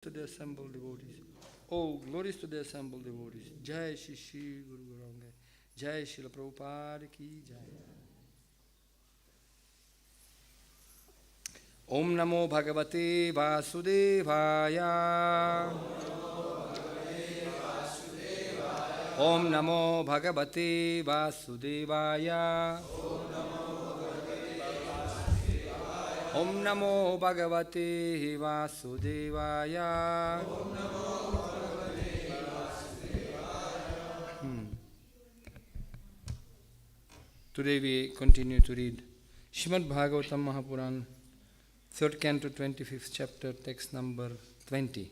To the assembled devotees. Oh, glories to the assembled devotees. Jai Shri Shri Guru Gauranga. Jai Shri Prabhupada ki Jai. Om Namo Bhagavate Vasudevaya. Om Namo Bhagavate Vasudevaya. Om Namo Bhagavate Vasudevaya. Today we continue to read Srimad Bhagavatam Mahapuran, 3rd Canto, 25th chapter, text number 20.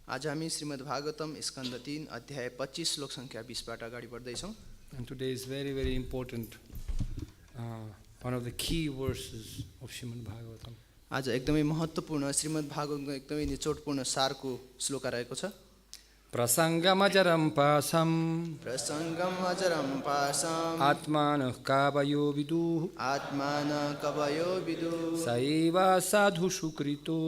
आज हामी श्रीमद् भागवतम स्कन्द 3 अध्याय 25 श्लोक संख्या 20 बाट अगाडि बढ्दै छौं. And today is very, very important. One of the key verses of Srimad Bhagavatam. आज एकदमै महत्त्वपूर्ण श्रीमद् भागवतको एकदमै निचोडपूर्ण सारको श्लोक रहेको छ. prasaṅgam ajaraṁ pāśam. प्रसङ्गम अजरम पासम. ātmanaḥ kavayo viduḥ. ātmanaḥ kavayo viduḥ. Saiva sādhuṣu kṛto.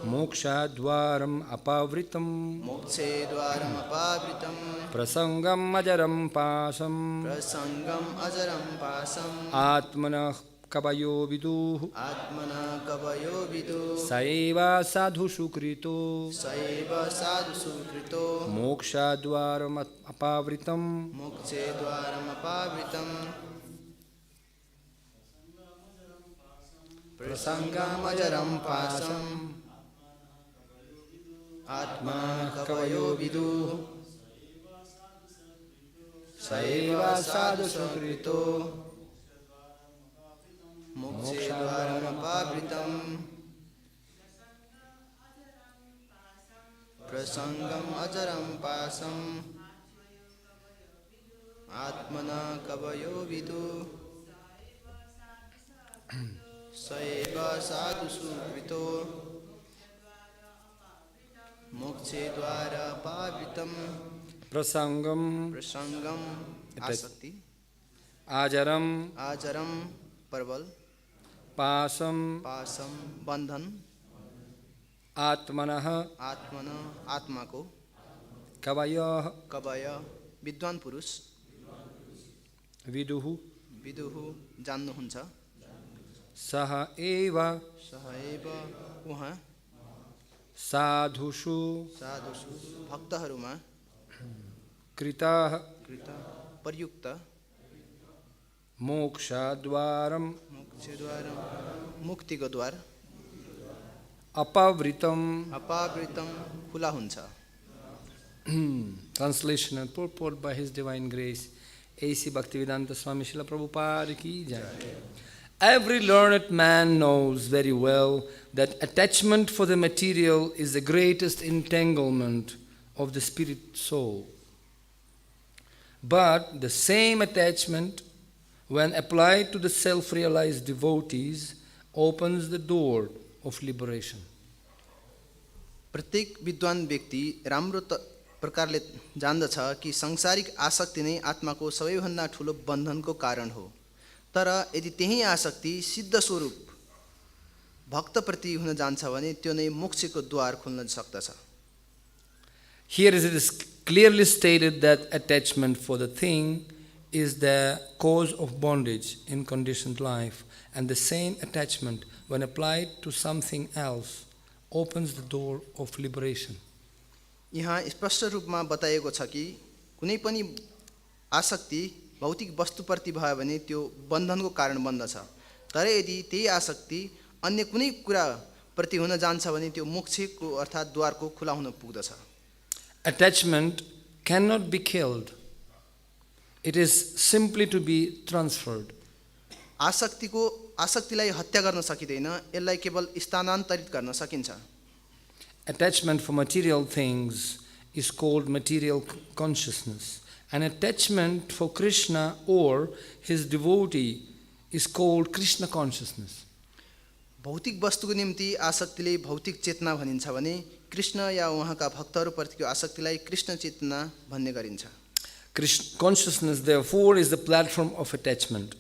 mokṣa-dvāram apāvṛtam. mokṣa-dvāram apāvṛtam. prasaṅgam ajaraṁ pāśam. प्रसङ्गम अजरम पासम. ātmanaḥ kavayo viduḥ. ātmanaḥ kavayo viduḥ. Saiva sādhuṣu kṛto. sādhuṣu kṛto. mokṣa-dvāram apāvṛtam. mokṣa-dvāram apāvṛtam. prasaṅgam ajaram pāśam. ātmanaḥ kavayo viduḥ. saiva sādhuṣu kṛto. mokṣa-dvāram apāvṛtam. prasaṅgam ajaram pāśam. ātmanaḥ kavayo viduḥ. saiva sādhuṣu kṛto. mokṣa-dvāram apāvṛtam. prasaṅgam prasaṅgam आसक्ति. ajaram ajaram परबल. pāśam पासम बंधन. ātmanaḥ आत्मन आत्मा को. kavayaḥ कवय विद्वान पुरुष. viduḥ विदुः जान्नुहुन्छ. सह एव सहैव उहाँ sādhuṣu साधुषु भक्तहरूमा kṛtaḥ कृत प्रयुक्त. mokṣa-dvāram मोक्षद्वारम मुक्तिको द्वार. apāvṛtam. अपावृतम खुला हुन्छ. Translation and purport by His Divine Grace, A.C. Bhaktivedanta Swami Srila Prabhupada ki Jai. Every learned man knows very well that attachment for the material is the greatest entanglement of the spirit soul. But the same attachment, when applied to the self-realized devotees, opens the door of liberation. प्रत्येक विद्वान व्यक्ति राम्रो प्रकारले जान्दछ कि सांसारिक आसक्ति नै आत्माको सबैभन्दा ठुलो बन्धनको कारण हो. तर यदि त्यही आसक्ति सिद्ध स्वरूप भक्तप्रति हुन जान्छ भने त्यो नै मोक्षको द्वार खोल्न सक्दछ. Here it is clearly stated that attachment for the thing is the cause of bondage in conditioned life, and the same attachment, when applied to something else, opens the door of liberation. यहाँ स्पष्ट रूपमा बताएको छ कि कुनै पनि आसक्ति भौतिक वस्तुप्रति भयो भने त्यो बन्धनको कारण बन्दछ. तर यदि त्यही आसक्ति अन्य कुनै कुरा प्रति हुन जान्छ भने त्यो मोक्षको अर्थात् द्वारको खुला हुन पुग्दछ. Attachment cannot be killed. It is simply to be transferred. आसक्तिलाई हत्या गर्न सकिँदैन, यसलाई केवल स्थानान्तरित गर्न सकिन्छ. Attachment for material things is called material consciousness, and attachment for Kṛṣṇa or his devotee is called Kṛṣṇa consciousness. भौतिक वस्तुको निम्ति आसक्तिले भौतिक चेतना भनिन्छ भने कृष्ण या उहाँका भक्तहरूप्रतिको आसक्तिलाई कृष्ण चेतना भन्ने गरिन्छ. Kṛṣṇa consciousness, therefore, is the platform of attachment.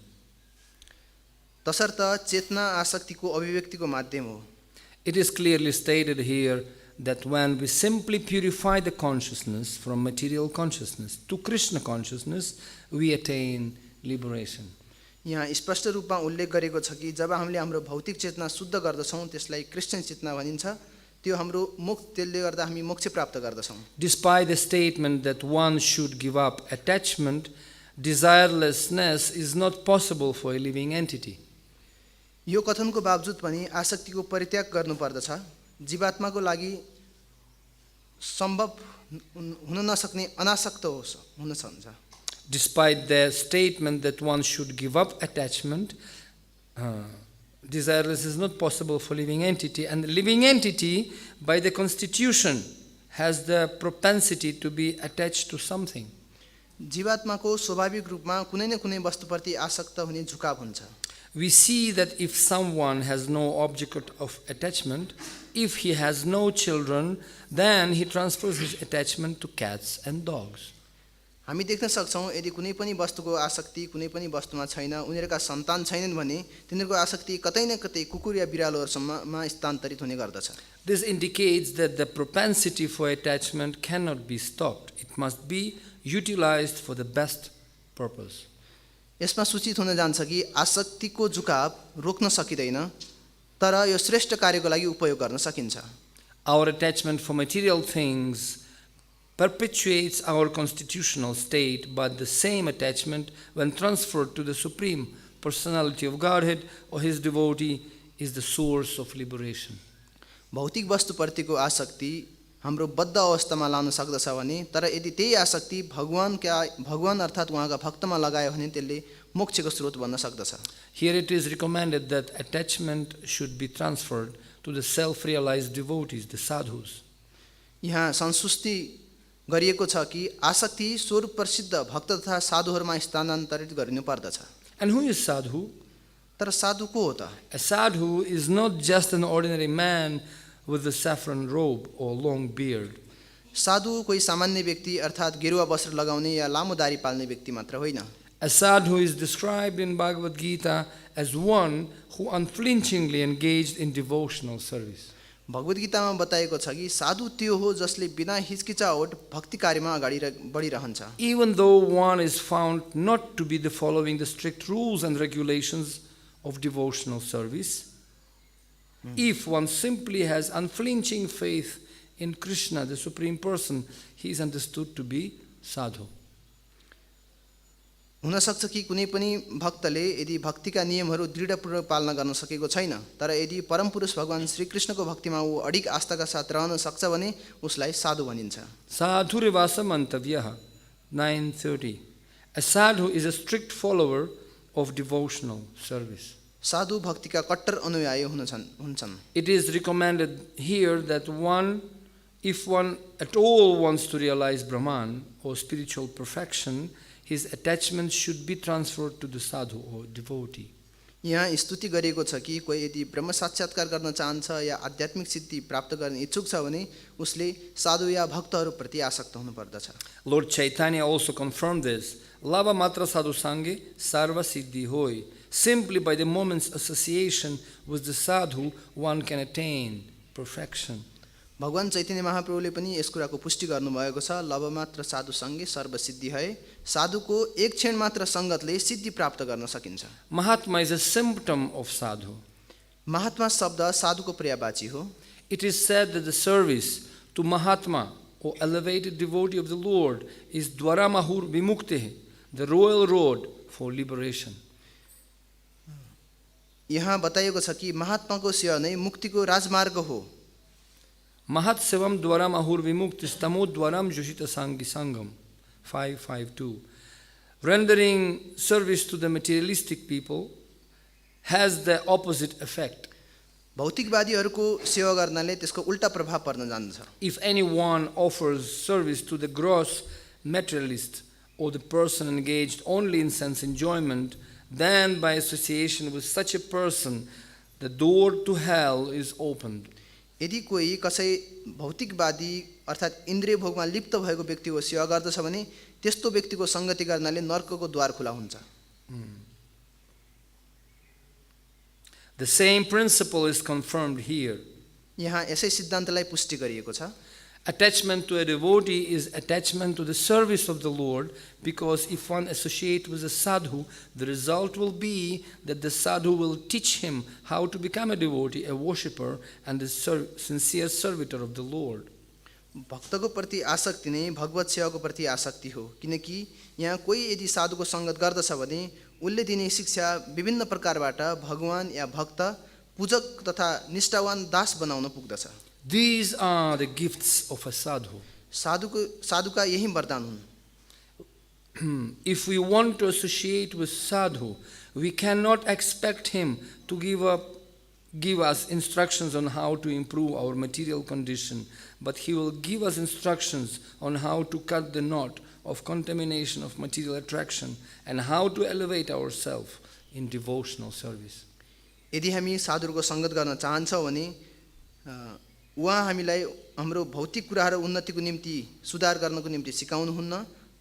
तसर्थ चेतना आसक्तिको अभिव्यक्तिको माध्यम हो. It is clearly stated here that when we simply purify the consciousness from material consciousness to Kṛṣṇa consciousness, we attain liberation. यहाँ स्पष्ट रूपमा उल्लेख गरेको छ कि जब हामीले हाम्रो भौतिक चेतना शुद्ध गर्दछौँ त्यसलाई कृष्ण चेतना भनिन्छ। त्यो हाम्रो त्यसले गर्दा हामी मोक्ष प्राप्त गर्दछौँ। Despite the statement that one should give up attachment, desirelessness is not possible for a living entity. यो कथनको बावजुद पनि आसक्तिको परित्याग गर्नुपर्दछ जीवात्माको लागि सम्भव हुन नसक्ने अनासक्त हुन सक्छ। Despite the statement that one should give up attachment, desireless is not possible for living entity, and the living entity by the constitution has the propensity to be attached to something. जीवात्माको स्वाभाविक रूपमा कुनै न कुनै वस्तुप्रति आसक्त हुने झुकाव हुन्छ। We see that if someone has no object of attachment, if he has no children, then he transfers his attachment to cats and dogs. हामी देख्न सक्छौँ यदि कुनै पनि वस्तुको आसक्ति कुनै पनि वस्तुमा छैन, उनीहरुका सन्तान छैनन् भने तिनीहरुको आसक्ति कतै न कतै कुकुर या बिरालोहरुसम्ममा स्थानान्तरित हुने गर्दछ। This indicates that the propensity for attachment cannot be stopped. It must be utilized for the best purpose. यसमा सूचित हुन जान्छ कि आसक्तिको झुकाव रोक्न सकिदैन, तर यो श्रेष्ठ कार्यको लागि उपयोग गर्न सकिन्छ। Our attachment for material things perpetuates our constitutional state, but the same attachment, when transferred to the Supreme Personality of Godhead or his devotee, is the source of liberation. भौतिक वस्तुप्रतिको आसक्ति हाम्रो बद्ध अवस्थामा लान सक्दछ भने, तर यदि त्यही आसक्ति भगवान अर्थात् उहाँका भक्तमा लगायो भने त्यसले मोक्षको स्रोत बन्न सक्दछ। Here it is recommended that attachment should be transferred to the self-realized devotees, the sadhus. यहाँ संसुष्टि गरिएको छ कि आसक्ति स्वरूप प्रसिद्ध भक्त तथा साधुहरुमा स्थानान्तरित गरिनु पर्दछ। And who is sadhu? तर साधु को हो त? A sadhu is not just an ordinary man with a saffron robe or long beard. साधु कोही सामान्य व्यक्ति अर्थात् गेरुवा वस्त्र लगाउने या लामो दाढी पाल्ने व्यक्ति मात्र होइन। A sadhu is described in Bhagavad Gita as one who unflinchingly engaged in devotional service. भगवत गीतामा बताएको छ कि साधु त्यो हो जसले बिना हिचकिचाहट भक्ति कार्यमा अगाडि बढिरहन्छ। Even though one is found not to be following the strict rules and regulations of devotional service, if one simply has unflinching faith in Kṛṣṇa, the Supreme Person, he is understood to be sadhu. हुन सक्छ कि कुनै पनि भक्तले यदि भक्तिका नियमहरू दृढपूर्वक पालना गर्न सकेको छैन, तर यदि परम पुरुष भगवान श्री कृष्णको भक्तिमा ऊ अडिग आस्थाका साथ रहन सक्छ भने उसलाई साधु भनिन्छ। Sadhurevasa mantavyaha 9:30. A sadhu is a strict follower of devotional service. साधु भक्तिका कट्टर अनुयायी हुन्छन्। It is recommended here that if one at all wants to realize Brahman or spiritual perfection, his attachment should be transferred to the sadhu or devotee. यहाँ स्तुति गरिएको छ कि कोही यदि ब्रह्म साक्षात्कार गर्न चाहन्छ या आध्यात्मिक सिद्धि प्राप्त गर्ने इच्छुक छ भने उसले साधु या भक्तहरूप्रति आसक्त हुनुपर्दछ। Lord Chaitanya also confirmed this. Lava matra sadhu sange sarva siddhi hoy. Simply by the moment's association with the sadhu, one can attain perfection. भगवान चैतन्य महाप्रभुले पनि यस कुराको पुष्टि गर्नुभएको छ। लव मात्र साधु सँगै सर्व सिद्धि है। साधुको एक क्षण मात्र संगतले सिद्धि प्राप्त गर्न सकिन्छ। Mahatma is a symptom of sadhu. Mahatma शब्द साधुको पर्यायवाची हो। It is said that the service to Mahatma or elevated devotee of the Lord is dvaramahur vimukte, the royal road for liberation. यहाँ बताइएको छ कि महात्माको सेवा नै मुक्तिको राजमार्ग हो। Mahat sevam dvaram ahur vimuktis tamo dvaram jushita sangi sangam 552. Rendering service to the materialistic people has the opposite effect. भौतिकवादीहरूको सेवा गर्नाले त्यसको उल्टा प्रभाव पर्न जान्छ। If anyone offers service to the gross materialist or the person engaged only in sense enjoyment, then by association with such a person the door to hell is opened. यदि कोही कसै भौतिकवादी अर्थात् इन्द्रिय भोगमा लिप्त भएको व्यक्तिको सेवा गर्दछ भने त्यस्तो व्यक्तिको संगति गर्नाले नरकको द्वार खुला हुन्छ। The same principle is confirmed here. यहाँ यसै सिद्धान्तलाई पुष्टि गरिएको छ। Attachment to a devotee is attachment to the service of the Lord, because if one associates with a sadhu, the result will be that the sadhu will teach him how to become a devotee, a worshipper, and a sincere servitor of the Lord. भक्तको प्रति आसक्ति नै भगवत सेवाको प्रति आसक्ति हो, किनकि यहाँ कोही यदि साधुको सङ्गत गर्दछ भने उनले दिने शिक्षा विभिन्न प्रकारबाट भगवान या भक्त, पूजक तथा निष्ठावान दास बनाउन पुग्दछ। These are the gifts of a sadhu. साधुका यही वरदान हुन्। If we want to associate with sadhu, we cannot expect him to give us instructions on how to improve our material condition, but he will give us instructions on how to cut the knot of contamination of material attraction and how to elevate ourselves in devotional service. यदि हामी साधुको सङ्गत गर्न चाहन्छौँ भने उहाँ हामीलाई हाम्रो भौतिक कुराहरू उन्नतिको निम्ति सुधार गर्नको निम्ति सिकाउनुहुन्न,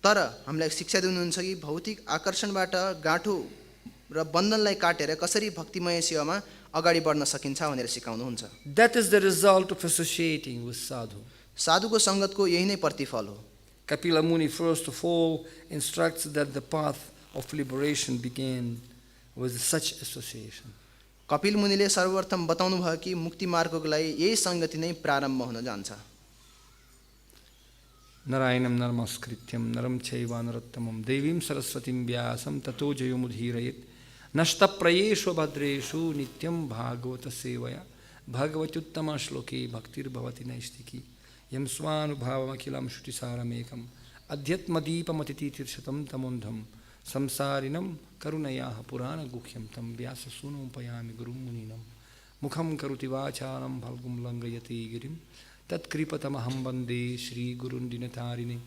तर हामीलाई शिक्षा दिनुहुन्छ कि भौतिक आकर्षणबाट गाँठो र बन्धनलाई काटेर कसरी भक्तिमय सेवामा अगाडि बढ्न सकिन्छ भनेर सिकाउनुहुन्छ। That is the result of associating with sadhu. साधुको सङ्गतको यही नै प्रतिफल हो। Kapila Muni first of all instructs that the path of liberation began with such association. Kapil मुनिले सर्वप्रथम बताउनु भयो कि मुक्ति मार्गको लागि यही सङ्गति नै प्रारम्भ हुन जान्छ। Narayanam namaskrityam naram chaiva narottamam devim saraswatim vyasam tato jayomudhirayet nashta prayeshu bhadreshu nityam bhagavata sevaya bhagavatyuttama shloke bhaktir bhavati naistiki yam svanubhavam akilam shrutisāramekam adhyatmadīpamatiti tirṣatam tamundham samsārinam karunayaha purana guhyam tam vyasa sunupayami gurum muninam mukham karuti vācāram bhalgum langayati girim tat kripatamaham vande Shri Gurun Dinatarine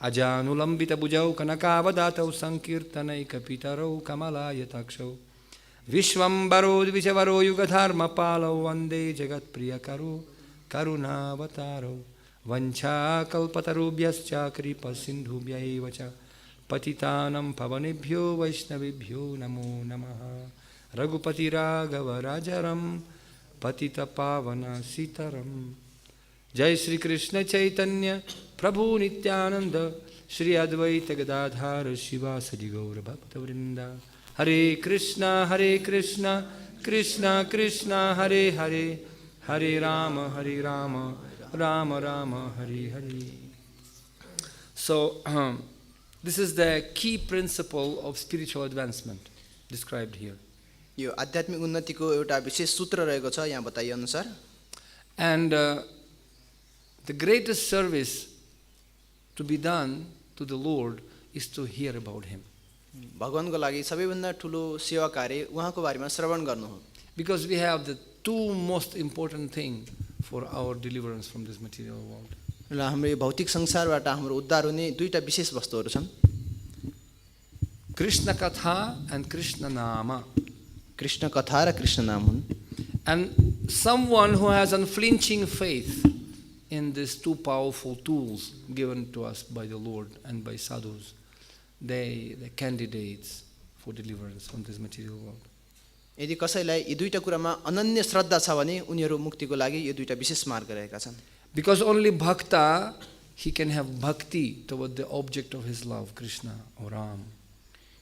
ajanulambita bujau kanakavadatau sankirtanaika pitarau kamalayataksau vishvambaro dvijavaro yugadharma palau vande jagat priyakaro karunavataro vancha kalpatarubhyascha kripa sindhubhyaivacha patitanam pavanebhyo vaishnavibhyo namo namaha Raghupati Raghava Rajaram patita pavana sitaram Jai Shri Krishna Chaitanya Prabhu Nityananda Shri Advaita Gadadhara Shivasadi Gaura Bhakta Vrinda Hare Krishna Krishna Krishna Hare Hare Hare Rama Rama Rama Hare Hare. So this is the key principle of spiritual advancement described here. यो आध्यात्मिक उन्नतिको एउटा विशेष सूत्र रहेको छ यहाँ बताइए अनुसार। And the greatest service to be done to the Lord is to hear about Him. भगवानको लागि सबैभन्दा ठुलो सेवा कार्य उहाँको बारेमा श्रवण गर्नु हो। Because we have the two most important things for our deliverance from this material world. र हाम्रो भौतिक संसारबाट हाम्रो उद्धार हुने दुईटा विशेष वस्तुहरू छन्, Krishna Katha and Krishna Nama. Krishna कथा र कृष्ण नाम हुन्। And someone who has unflinching faith in these two powerful tools given to us by the Lord and by sadhus, they the candidates for deliverance from this material world. यदि कसैलाई यी दुईटा कुरामा अनन्य श्रद्धा छ भने उनीहरू मुक्तिको लागि यो दुईटा विशेष मार्ग रहेका छन्। Because only bhakta, he can have bhakti toward the object of his love, Krishna or Ram.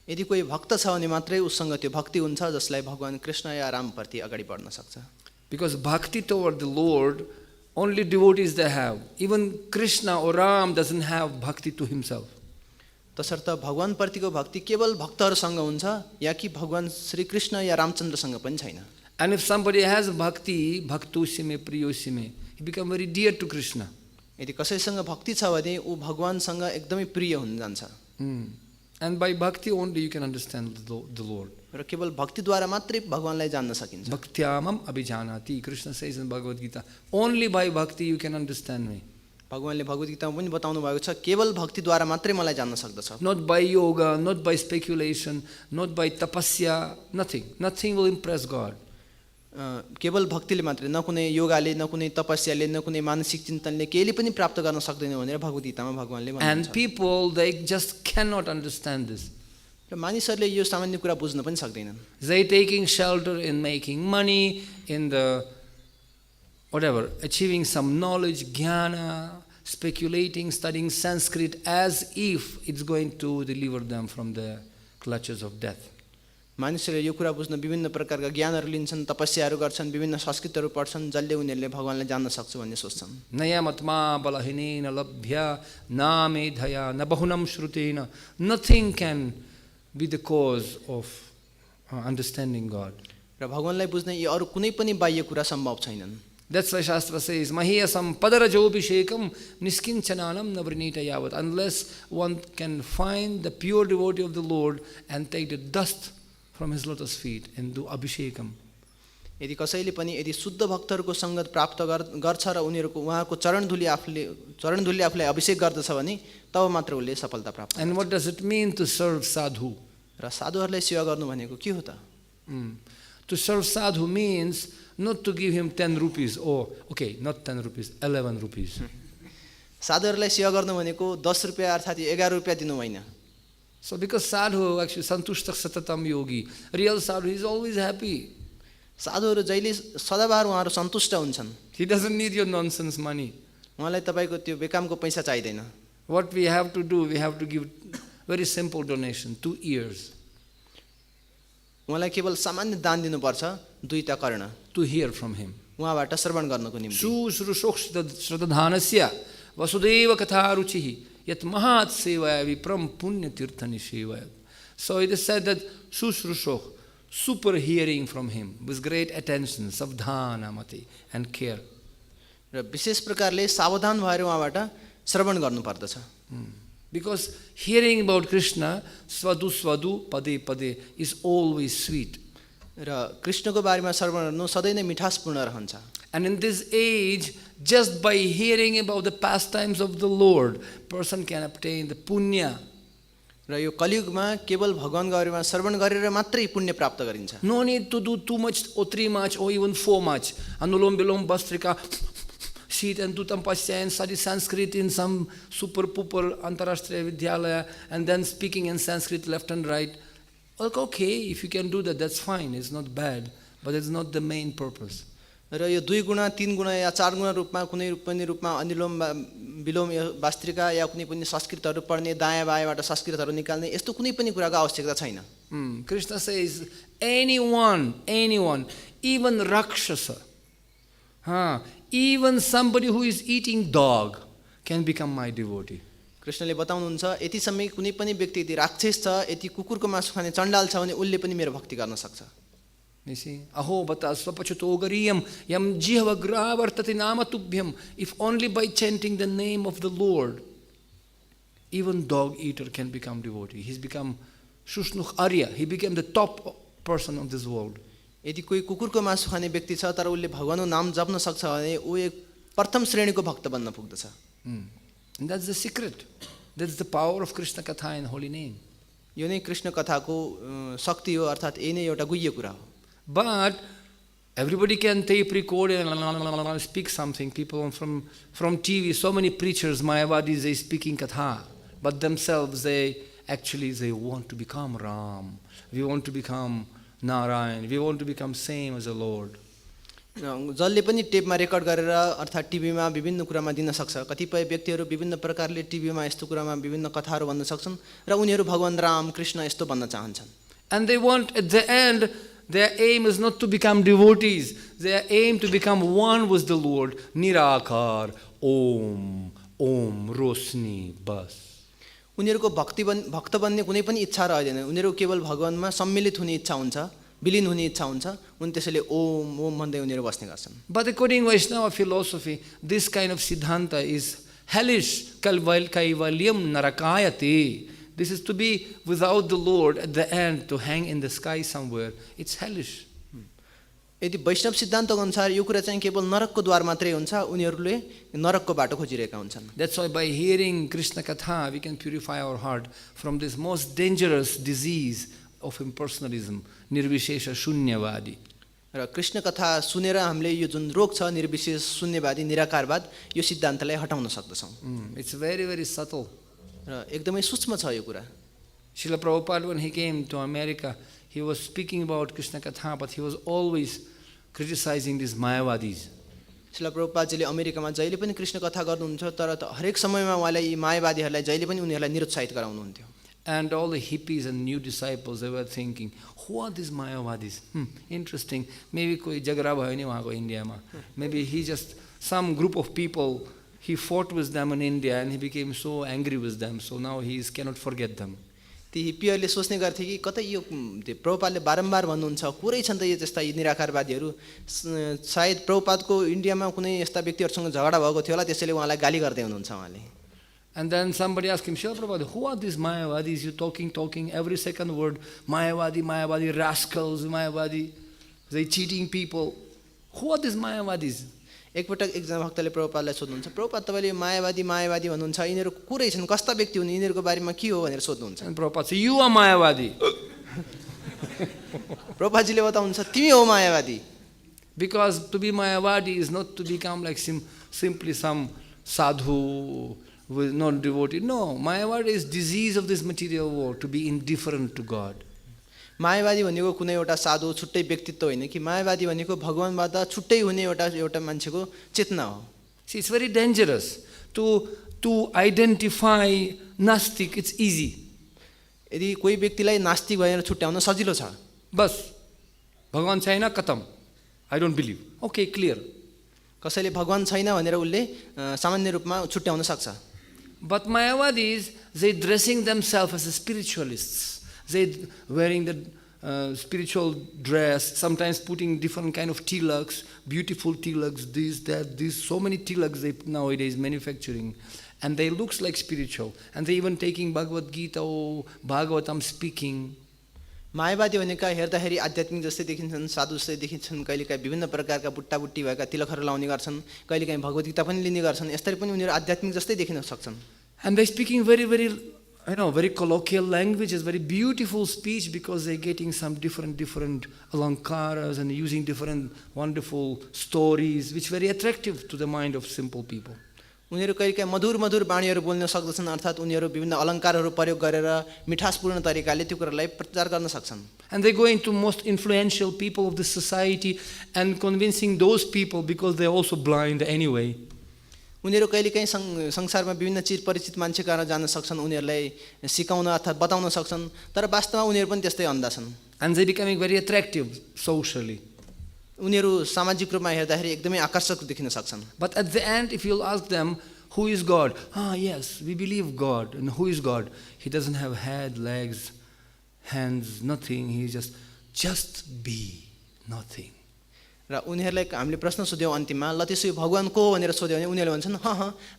यदि कोही भक्त छ भने मात्रै उसँग त्यो भक्ति हुन्छ जसलाई भगवान कृष्ण या राम प्रति अगाडि बढ्न सक्छ। Because bhakti toward the Lord, only devotees they have. Even Krishna or Ram doesn't have bhakti to himself. तसर्थ भगवान प्रतिको भक्ति केवल भक्तहरूसँग हुन्छ या कि भगवान श्री कृष्ण या रामचन्द्रसँग पनि छैन। And if somebody has bhakti, bhaktusime priyosime, he become very dear to Krishna. यदि कसैसँग भक्ति छ भने ऊ भगवानसँग एकदमै प्रिय हुन जान्छ। And by bhakti only you can understand the Lord. र केवल भक्तिद्वारा मात्रै भगवानलाई जान्न सकिन्छ। Bhaktyamam abhijanati. Krishna says in Bhagavad Gita, only by bhakti you can understand me. भगवानले भगवत गीतामा पनि बताउनु भएको छ केवल भक्तिद्वारा मात्रै मलाई जान्न सक्दछ। Not by yoga, not by speculation, not by tapasya, nothing. Nothing will impress God. केवल भक्तिले मात्रै, न कुनै योगाले, न कुनै तपस्याले, न कुनै मानसिक चिन्तनले केहीले पनि प्राप्त गर्न सक्दैन भनेर भगवत गीतामा भगवानले भन्नुहुन्छ। And people, they just cannot understand this. र मानिसहरूले यो सामान्य कुरा बुझ्न पनि सक्दैनन्। They taking shelter in making money, in the whatever, achieving some knowledge, jnana, speculating, studying Sanskrit as if it's going to deliver them from the clutches of death. मानिसहरूले यो कुरा बुझ्न विभिन्न प्रकारका ज्ञानहरू लिन्छन्, तपस्याहरू गर्छन्, विभिन्न संस्कृतहरू पढ्छन्, जसले उनीहरूले भगवानलाई जान्न सक्छु भन्ने सोच्छन्। नयमत्मा बलहीनेन लभ्य न मेधया न बहुनम श्रुतेन. Nothing can be the cause of understanding God. र भगवानलाई बुझ्ने यी अरू कुनै पनि बाह्य कुरा सम्भव छैनन्। That's why Shastra says, Mahiyasam padarajobhishekam niskincananam navrinita yavat. Unless one can find the pure devotee of the Lord and take the dust from his lotus feet and do abhishekam. यदि कसैले पनि यदि शुद्ध भक्तहरूको संगत प्राप्त गर्छ र उनीहरूको उहाँको चरणधुली आफूलाई अभिषेक गर्दछ भने तब मात्र उसले सफलता प्राप्त। And what does it mean to serve sadhu? र साधुहरूलाई सेवा गर्नु भनेको के हो त? To serve sadhu means not to give him 10 rupees or, okay, not 10 rupees, 11 rupees. साधुहरूलाई सेवा गर्नु भनेको 10 रुपैयाँ अर्थात् 11 रुपैयाँ दिनु होइन। So because sadhu actually santushtah satatam yogi, real sadhu is always happy. साधुहरू जहिले सदाबहार उहाँहरू सन्तुष्ट हुन्छन्। He doesn't need your nonsense money. उहाँलाई तपाईको त्यो बेकामको पैसा चाहिदैन। What we have to do, we have to give very simple donation, 2 ears. उहाँलाई केवल सामान्य दान दिनुपर्छ, 2टा कर्ण, to hear from him. उहाँबाट श्रवण गर्नको निम्ति। सुश्रूषोक्ष्रदधानस्य वसुदेव कथा रुचिः यत् महात् सेवाया विप्रम पुण्य तीर्थनि सेवाया. So it is said that Sushrushoh, super hearing from him with great attention, savdhanamati and care. र विशेष प्रकारले सावधान भएर उहाँबाट श्रवण गर्नुपर्दछ। Because hearing about Kṛṣṇa, svadu svadu pade pade, is always sweet. र कृष्णको बारेमा श्रवण गर्नु सधैँ नै मिठासपूर्ण रहन्छ। And in this age, just by hearing about the pastimes of the Lord, person can obtain the punya. र यो कलियुगमा केवल भगवानको बारेमा श्रवण गरेर मात्रै पुण्य प्राप्त गरिन्छ। No need to do too much or 3 much or even 4 much. Anulom bilom bastrika, sit and do tapasya and study Sanskrit in some super pooper antarashtriya vidyalaya and then speaking in Sanskrit left and right. Okay, if you can do that, that's fine. It's not bad, but it's not the main purpose. र यो 2 गुणा 3 गुणा या 4 गुणा रूपमा कुनै पनि रूपमा अनुलोम विलोम वास्त्रिका या कुनै पनि संस्कृतहरू पढ्ने, दायाँ बायाँबाट संस्कृतहरू निकाल्ने, यस्तो कुनै पनि कुराको आवश्यकता छैन। Kṛṣṇa says, anyone, even Rakshasa, even somebody who is eating dog can become my devotee. कृष्णले बताउनुहुन्छ यति समय कुनै पनि व्यक्ति यदि राक्षस छ, यति कुकुरको मासु खाने चण्डाल छ भने उसले पनि मेरो भक्ति गर्न सक्छ। You see, aho bata swapachuto gariyam yam jihvagra vartati namatubhyam. If only by chanting the name of the Lord, even dog eater can become devotee. He's become Shushnuch Arya. He became the top person of this world. यदि कोही कुकुरको मासु खाने व्यक्ति छ तर उसले भगवानको नाम जप्न सक्छ भने ऊ एक प्रथम श्रेणीको भक्त बन्न पुग्दछ। And that's the secret. That's the power of Kṛṣṇa Katha in holy name. यो नै कृष्ण कथाको शक्ति हो, अर्थात् यही नै एउटा गुह्य कुरा हो। But everybody can tape record and speak something. People from TV, so many preachers, Mayavadis, they speaking katha, but themselves they want to become Ram. We want to become Narayan. We want to become same as the Lord. जसले पनि टेपमा record गरेर अर्थात् टिभीमा विभिन्न कुरामा दिन सक्छ। कतिपय व्यक्तिहरू विभिन्न प्रकारले टिभीमा यस्तो कुरामा विभिन्न कथाहरू भन्न सक्छन् र उनीहरू भगवान राम कृष्ण यस्तो भन्न चाहन्छन्। And they want at the end, their aim is not to become devotees. Their aim to become one with the Lord. Nirakar, Om, Rosni, bas. उनीहरूको भक्त बन्ने कुनै पनि इच्छा रहदैन। उनीहरू केवल भगवानमा सम्मिलित हुने इच्छा हुन्छ, विलीन हुने इच्छा हुन्छ। उनी त्यसैले ओम ओम भन्दै उनीहरू बस्ने गर्छन्। But according to Vaishnava philosophy, this kind of siddhanta is hellish. Kaivalyam narakayate. This is to be without the Lord at the end, to hang in the sky somewhere. It's hellish. यदि वैष्णव सिद्धान्तको अनुसार यो कुरा चाहिँ केवल नरकको द्वार मात्रै हुन्छ, उनीहरूले नरकको बाटो खोजिरहेका हुन्छन्। That's why by hearing Kṛṣṇa Katha, we can purify our heart from this most dangerous disease of impersonalism, nirvishesha shunyavadi. र कृष्ण कथा सुनेर हामीले यो जुन रोग छ निर्विशेष शून्यवादी निराकारवाद, यो सिद्धान्तलाई हटाउन सक्दछौँ। It's very, very subtle. र एकदमै सूक्ष्म छ यो कुरा। Srila Prabhupada, when he came to America, he was speaking about Kṛṣṇa Katha, but he was always criticizing these Mayavadis. Srila प्रभुपादजीले अमेरिकामा जहिले पनि कृष्ण कथा गर्नुहुन्छ, तर हरेक समयमा उहाँले यी मायावादीहरूलाई जहिले पनि उनीहरूलाई निरुत्साहित गराउनुहुन्थ्यो। And all the hippies and new disciples, they were thinking, who are these Mayavadis? Interesting. Maybe koi jagara bhayo ni wahan ko India ma. Maybe he just, some group of people, he fought with them in India and he became so angry with them. So now he cannot forget them. ती हिप्पीहरूले सोच्ने गर्थे कि कतै यो प्रभुपादले बारम्बार भन्नुहुन्छ कुरै छन् त यो जस्ता यी निराकारवादीहरू, सायद प्रभुपादको इन्डियामा कुनै यस्ता व्यक्तिहरूसँग झगडा भएको थियो होला, त्यसैले उहाँलाई गाली गर्दै हुनुहुन्छ उहाँले। And then somebody asked him, Srila Prabhupada, who are these Mayavadis? You talking, every second word, Mayavadi, rascals, Mayavadi, they cheating people. Who are these Mayavadis? एकपटक एकजना भक्तले प्रभुपादलाई सोध्नुहुन्छ, प्रभुपाद तपाईँले मायावादी भन्नुहुन्छ, यिनीहरू कुरै छन्, कस्ता व्यक्ति हुन्, यिनीहरूको बारेमा के हो भनेर सोध्नुहुन्छ। And Prabhupada said, you are Mayavadi. प्रभुपादजीले बताउनुहुन्छ तिमी हो मायावादी। Because to be Mayavadi is not to become like simply some sadhu with not devotee. No, Mayavadi is disease of this material world, to be indifferent to God. मायावादी भनेको कुनै एउटा साधु छुट्टै व्यक्तित्व होइन कि मायावादी भनेको भगवानबाट छुट्टै हुने एउटा मान्छेको चेतना हो। See, it's very dangerous to identify Nastik. It's easy. यदि कोही व्यक्तिलाई नास्तिक भनेर छुट्याउन सजिलो छ। बस भगवान छैन खतम, I don't believe. Okay, clear. कसैले भगवान छैन भनेर उसले सामान्य रूपमा छुट्याउन सक्छ। But Mayavadis, they dressing themselves as spiritualists. They wearing the spiritual dress, sometimes putting different kind of tilaks, beautiful tilaks, this, that, this, so many tilaks they nowadays manufacturing. And they looks like spiritual. And they even taking Bhagavad Gita or Bhagavatam speaking. मायावादी भनेका हेर्दाखेरि आध्यात्मिक जस्तै देखिन्छन्, साधु जस्तै देखिन्छन्, कहिलेकाहीँ विभिन्न प्रकारका बुट्टाबुट्टी भएका तिलकहरू लाउने गर्छन्, कहिलेकाहीँ भगवत गीता पनि लिने गर्छन्, यसरी पनि उनीहरू आध्यात्मिक जस्तै देखिन सक्छन्। And they speaking very, very colloquial language, is very beautiful speech because they're getting some different alankaras and using different wonderful stories, which very attractive to the mind of simple people. उनीहरू कहिलेकाहीँ मधुर बाणीहरू बोल्न सक्दछन्, अर्थात् उनीहरू विभिन्न अलङ्कारहरू प्रयोग गरेर मिठासपूर्ण तरिकाले त्यो कुरालाई प्रचार गर्न सक्छन्। And they go into most influential people of the society and convincing those people because they're also blind anyway. उनीहरू कहिलेकाहीँ संसारमा विभिन्न चिर परिचित मान्छे कहाँ जान सक्छन्, उनीहरूलाई सिकाउन अर्थात् बताउन सक्छन्, तर वास्तवमा उनीहरू पनि त्यस्तै अन्धा छन्। And they becoming very attractive socially. उनीहरू सामाजिक रूपमा हेर्दाखेरि एकदमै आकर्षक देखिन सक्छन्। But at the end, if you'll ask them, who is God? Yes, we believe God. And who is God? He doesn't have head, legs, hands, nothing. He just be nothing. र उनीहरूलाई हामीले प्रश्न सोध्यौँ अन्तिममा, ल त्यसो भगवान को भनेर सोध्यो भने उनीहरूले भन्छन्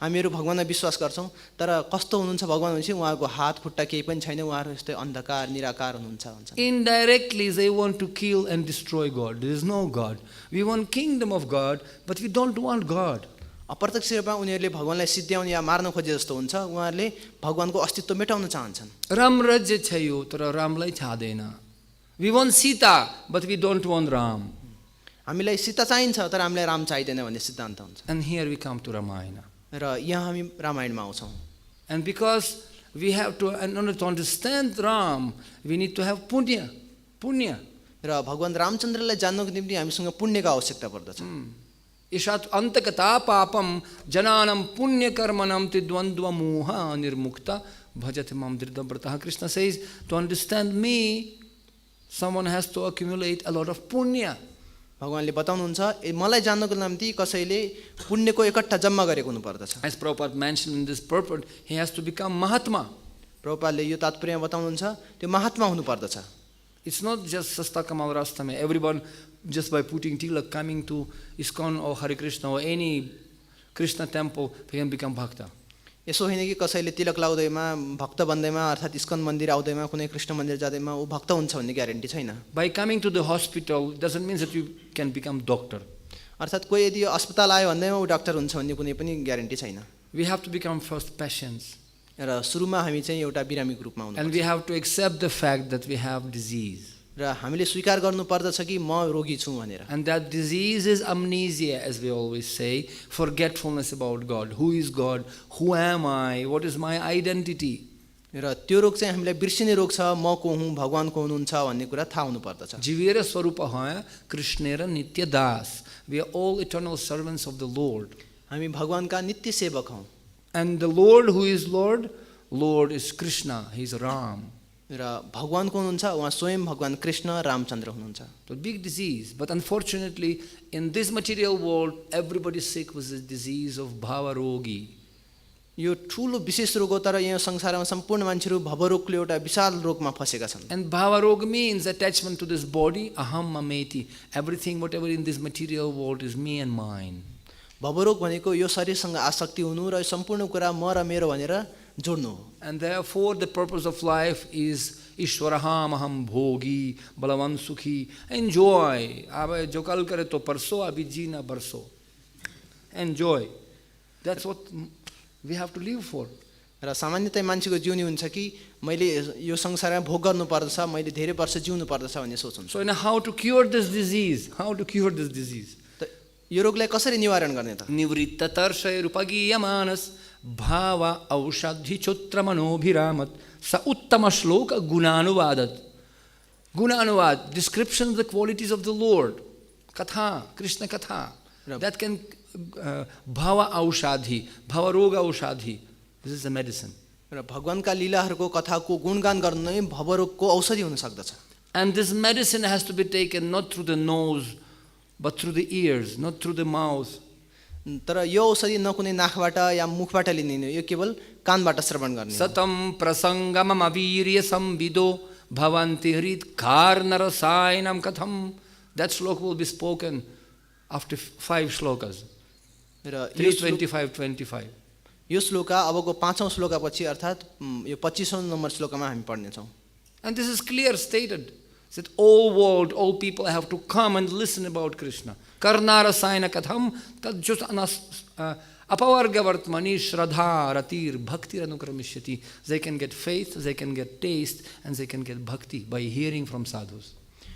हामीहरू भगवानमा विश्वास गर्छौँ, तर कस्तो हुनुहुन्छ भगवान भनेपछि उहाँको हात खुट्टा केही पनि छैन, उहाँहरू यस्तै अन्धकार निराकार हुनुहुन्छ भन्छ। Indirectly they want to kill and destroy God. There is no God. We want kingdom of God, but we don't want God. अप्रत्यक्ष रूपमा उनीहरूले भगवानलाई सिद्ध्याउन या मार्न खोजे जस्तो हुन्छ, उहाँहरूले भगवानको अस्तित्व मेटाउन चाहन्छन्। राम राज्य छ यो, तर रामलाई चाहदैन। We want Sita, but we don't want Ram. हामीलाई सीता चाहिन्छ तर हामीलाई राम चाहिदैन भन्ने सिद्धान्त हुन्छ। And here we come to Ramayana. र यहाँ हामी रामायणमा आउँछौँ। And because we have to, in order to understand Ram, we need to have punya. र भगवान रामचन्द्रलाई जान्नको निम्ति हामीसँग पुण्यको आवश्यकता पर्दछ। ईशात अन्तकता पापम जनानम पुण्य कर्मणम त्रिद्वन्द्व मोह निर्मुक्ता भजते माम दृढव्रतः. Krishna says, to understand me, someone has to accumulate a lot of punya. भगवानले बताउनुहुन्छ मलाई जान्नको निम्ति कसैले पुण्यको एकट्ठा जम्मा गरेको हुनुपर्दछ। As Prabhupada mentioned in this purport, he has to become Mahatma. प्रभुपादले यो तात्पर्य बताउनुहुन्छ त्यो महात्मा हुनुपर्दछ। It's not just Sasta Kamal Rastame. Everyone, just by putting tilak, coming to ISKCON or Hare Krishna or any Krishna temple, they can become bhakta. यसो होइन कि कसैले तिलक लाउँदैमा भक्त बन्दैमा अर्थात् इस्कन मन्दिर आउँदैमा कुनै कृष्ण मन्दिर जाँदैमा ऊ भक्त हुन्छ भन्ने ग्यारेन्टी छैन। By coming to the hospital doesn't mean that you can become doctor. अर्थात् कोही यदि अस्पताल आयो भन्दैमा ऊ डाक्टर हुन्छ भन्ने कुनै पनि ग्यारेन्टी छैन। We have to become first patients. र सुरुमा हामी चाहिँ एउटा बिरामीको रूपमा हुनुपर्छ। And we have to accept the fact that we have disease. र हामीले स्वीकार गर्नुपर्दछ कि म रोगी छु भनेर। And that disease is amnesia, as we always say, forgetfulness about God. Who is God? Who am I? What is my identity? र त्यो रोग चाहिँ हामीलाई बिर्सिने रोग छ, म को हुँ, भगवान को हुनुहुन्छ भन्ने कुरा थाहा हुनुपर्दछ। जीवेर स्वरूप है कृष्णेर नित्य दास We are all eternal servants of the Lord. हामी भगवानका नित्य सेवक हौँ And the Lord who is Lord, Lord is Kṛṣṇa, he is Ram. र भगवान को हुनुहुन्छ उहाँ स्वयं भगवान कृष्ण रामचन्द्र हुनुहुन्छ. So big disease, but unfortunately in this material world everybody is sick with this disease of bhavarogi. यो ठुलो विशेष रोग हो तर यहाँ संसारमा सम्पूर्ण मान्छेहरू भवरोगले एउटा विशाल रोगमा फसेका छन्. And bhavarog means attachment to this body, aham mameti. Everything whatever in this material world is me and mine. भवरोग भनेको यो शरीरसँग आसक्ति हुनु र यो सम्पूर्ण कुरा म र मेरो भनेर जोड्नु हो. And therefore the purpose of life is Ishwaraham aham bhogi, balavan sukhi. Enjoy. अब जो कल करे तो परसों, अभी जीना बरसों. Enjoy. That's what we have to live for. र सामान्यतया मान्छेको जीवनी हुन्छ कि मैले यो संसारमा भोग गर्नु पर्दछ, मैले धेरै वर्ष जिउनु पर्दछ भन्ने सोच हुन्छ. So now how to cure this disease? How to cure this disease? यो रोगलाई कसरी निवारण गर्ने त? Nivritta tarshaya rupagiyamanas bhava aushadhi chotra manobhiramat sa uttama shloka gunanuvadat. Gunanuvad, description of the qualities of the Lord. Katha, Krishna Katha. That can bhava aushadhi, bhava roga aushadhi. This is a medicine. र भगवानका लीलाहरूको कथाको गुणगान गर्नु नै भवरोगको औषधि हुन सक्दछ. And this medicine has to be taken not through the nose, but through the ears, not through the mouth. तर यो औषधि न कुनै नाकबाट या मुखबाट लिने, यो केवल कानबाट श्रवण गर्ने. Satam prasaṅgam avirya samvido bhavanti hrit karnarasayanam katham. That sloka will be spoken after 5 shlokas. 3:25-25. यो श्लोका अबको 5औं श्लोकापछि अर्थात् यो 25औं नम्बर श्लोकामा हामी पढ्ने छौं. And this is clear stated that all world, all people have to come and listen about Krishna. Karnarasayana katham tadjusanas apāvṛtamani śraddha ratir bhaktir anukramishyati. They can get faith, they can get taste, and they can get bhakti by hearing from sadhus.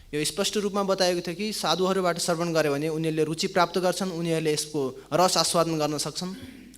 यो स्पष्ट रूपमा बताएको थियो कि साधुहरूबाट श्रवण गरे भने उनीहरूले रुचि प्राप्त गर्छन्, उनीहरूले यसको रस आस्वादन गर्न सक्छन्.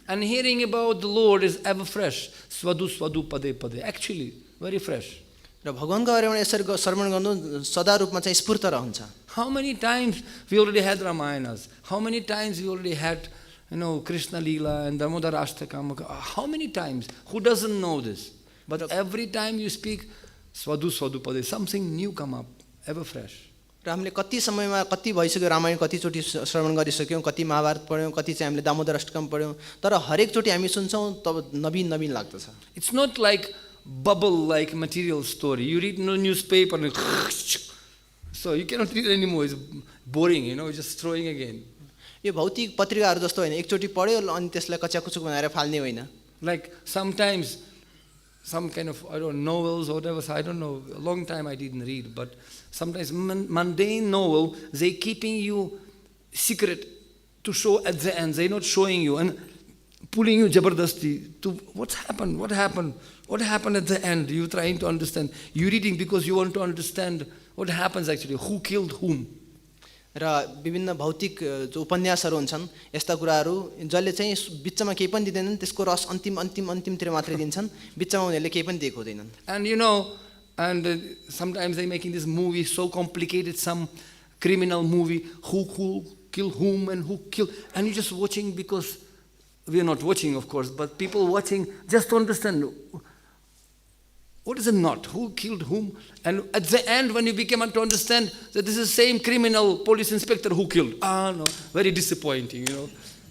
And hearing about the Lord is ever fresh. Svadu svadu pade pade. Actually, very fresh. र भगवानको बारेमा यसरी श्रवण गर्नु सदा रूपमा चाहिँ स्फूर्त रहन्छ. How many times we already had Ramayanas? How many times we already had, Krishna Leela and Damodara Ashtakam? How many times? Who doesn't know this? But every time you speak Svadu Svadu Pade, something new come up, ever fresh. र हामीले कति समयमा कति भइसक्यो रामायण कतिचोटि श्रवण गरिसक्यौँ, कति महाभारत पढ्यौँ, कति चाहिँ हामीले दामोदर अष्टकम पढ्यौँ, तर हरेक चोटि हामी सुन्छौँ तब नवीन नवीन लाग्दछ. It's not like bubble like material story. You read no newspaper and so you cannot read anymore. It's boring, just throwing again. यो भौतिक पत्रिकाहरू जस्तो होइन, एकचोटि पढ्यो अनि त्यसलाई कच्याकुचुक बनाएर फाल्ने होइन. Like sometimes some kind of, novels or whatever, so I don't know, a long time I didn't read, but sometimes mundane novel, they keeping you secret to show at the end. They're not showing you and pulling you jabardasti to what happened at the end. You're trying to understand. You're reading because you want to understand what happens actually, who killed whom. र विभिन्न भौतिक जो उपन्यासहरू हुन्छन् यस्ता कुराहरू जसले चाहिँ बिचमा केही पनि दिँदैनन्, त्यसको रस अन्तिमतिर मात्रै दिन्छन्, बिचमा उनीहरूले केही पनि दिएको हुँदैनन्. And sometimes they're making this movie so complicated, some criminal movie, who killed whom and who killed, and you're just watching because we are not watching, of course, but people watching just to understand what is it not, who killed whom, and at the end when you became to understand that this is the same criminal police inspector who killed. No, very disappointing,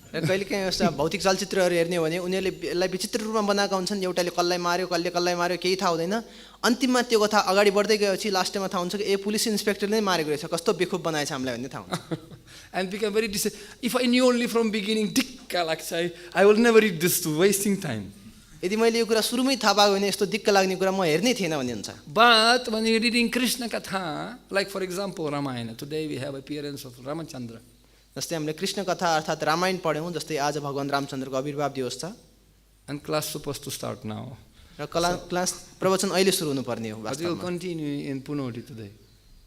कहिलेकाहीँ यस्ता भौतिक चलचित्रहरू हेर्ने हो भने उनीहरूले यसलाई विचित्र रूपमा बनाएका हुन्छन्, एउटाले कसलाई मार्यो कसलाई मार्यो केही थाहा हुँदैन, अन्तिममा त्यो कथा अगाडि बढ्दै गएपछि लास्टमा थाहा हुन्छ कि पुलिस इन्स्पेक्टरले नै मारेको रहेछ, कस्तो बेखुब बनाएछ हामीलाई भन्ने थाहा हुन्छ. And become very if I knew only from beginning, I will never read this, wasting time. यदि मैले यो कुरा सुरुमै थाहा पाएको भने यस्तो दिक्क लाग्ने कुरा म हेर्नै थिएन भन्ने हुन्छ. But when you're reading Krishna Katha, like for example Ramayana, today we have appearance of Ramachandra. जस्तै हामीले कृष्ण कथा अर्थात् रामायण पढ्यौँ, जस्तै आज भगवान रामचन्द्रको आविर्भाव दिवस छ. And class supposed to start now. र क्लास प्रवचन अहिले सुरु हुनुपर्ने हो. But we'll continue in Punoti today.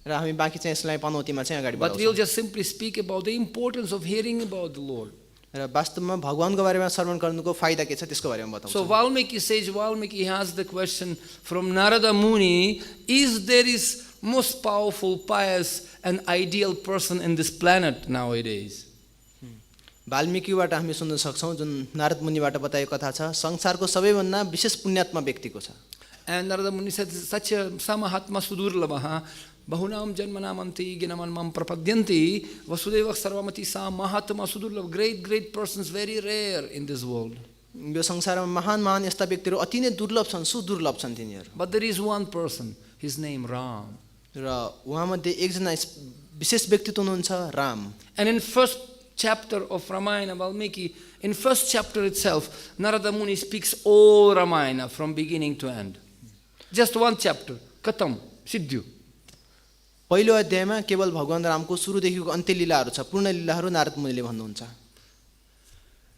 र हामी बाँकी चाहिँ यसलाई पनौतीमा चाहिँ अगाडि बढाउँछौँ. But we'll just simply speak about the importance of hearing about the Lord. र वास्तवमा भगवानको बारेमा श्रवण गर्नुको फाइदा के छ त्यसको बारेमा बताउँछु. So Valmiki has the question from Narada Muni, is there is most powerful, pious and ideal person in this planet nowadays. वाल्मीकिबाट हामी सुन्न सक्छौं जुन नारद मुनिबाट बताएको कथा छ संसारको सबैभन्दा विशेष पुण्यात्मा व्यक्तिको छ. And Narada Muni said, Satya samahatma sudurlavaha bahunam janmanamanti ginamam prapadyanti vasudeva sarvamati sa mahatma sudurlav. Great persons, very rare in this world. यो संसारमा महान यस्ता व्यक्तिहरू अति नै दुर्लभ छन्, सुदुर्लभ छन् तिनीहरू. But there is one person, his name Ram. र उहाँमध्ये एकजना विशेष व्यक्तित्व हुनुहुन्छ Ram. And in first chapter of Ramayana Valmiki, in first chapter itself, Narada Muni speaks all Ramayana from beginning to end. Just one chapter, Katam, Siddhu. पहिलो अध्यायमा केवल भगवान रामको सुरुदेखिको अन्त्य लीलाहरू छ, पूर्ण लीलाहरू नारद मुनिले भन्नुहुन्छ.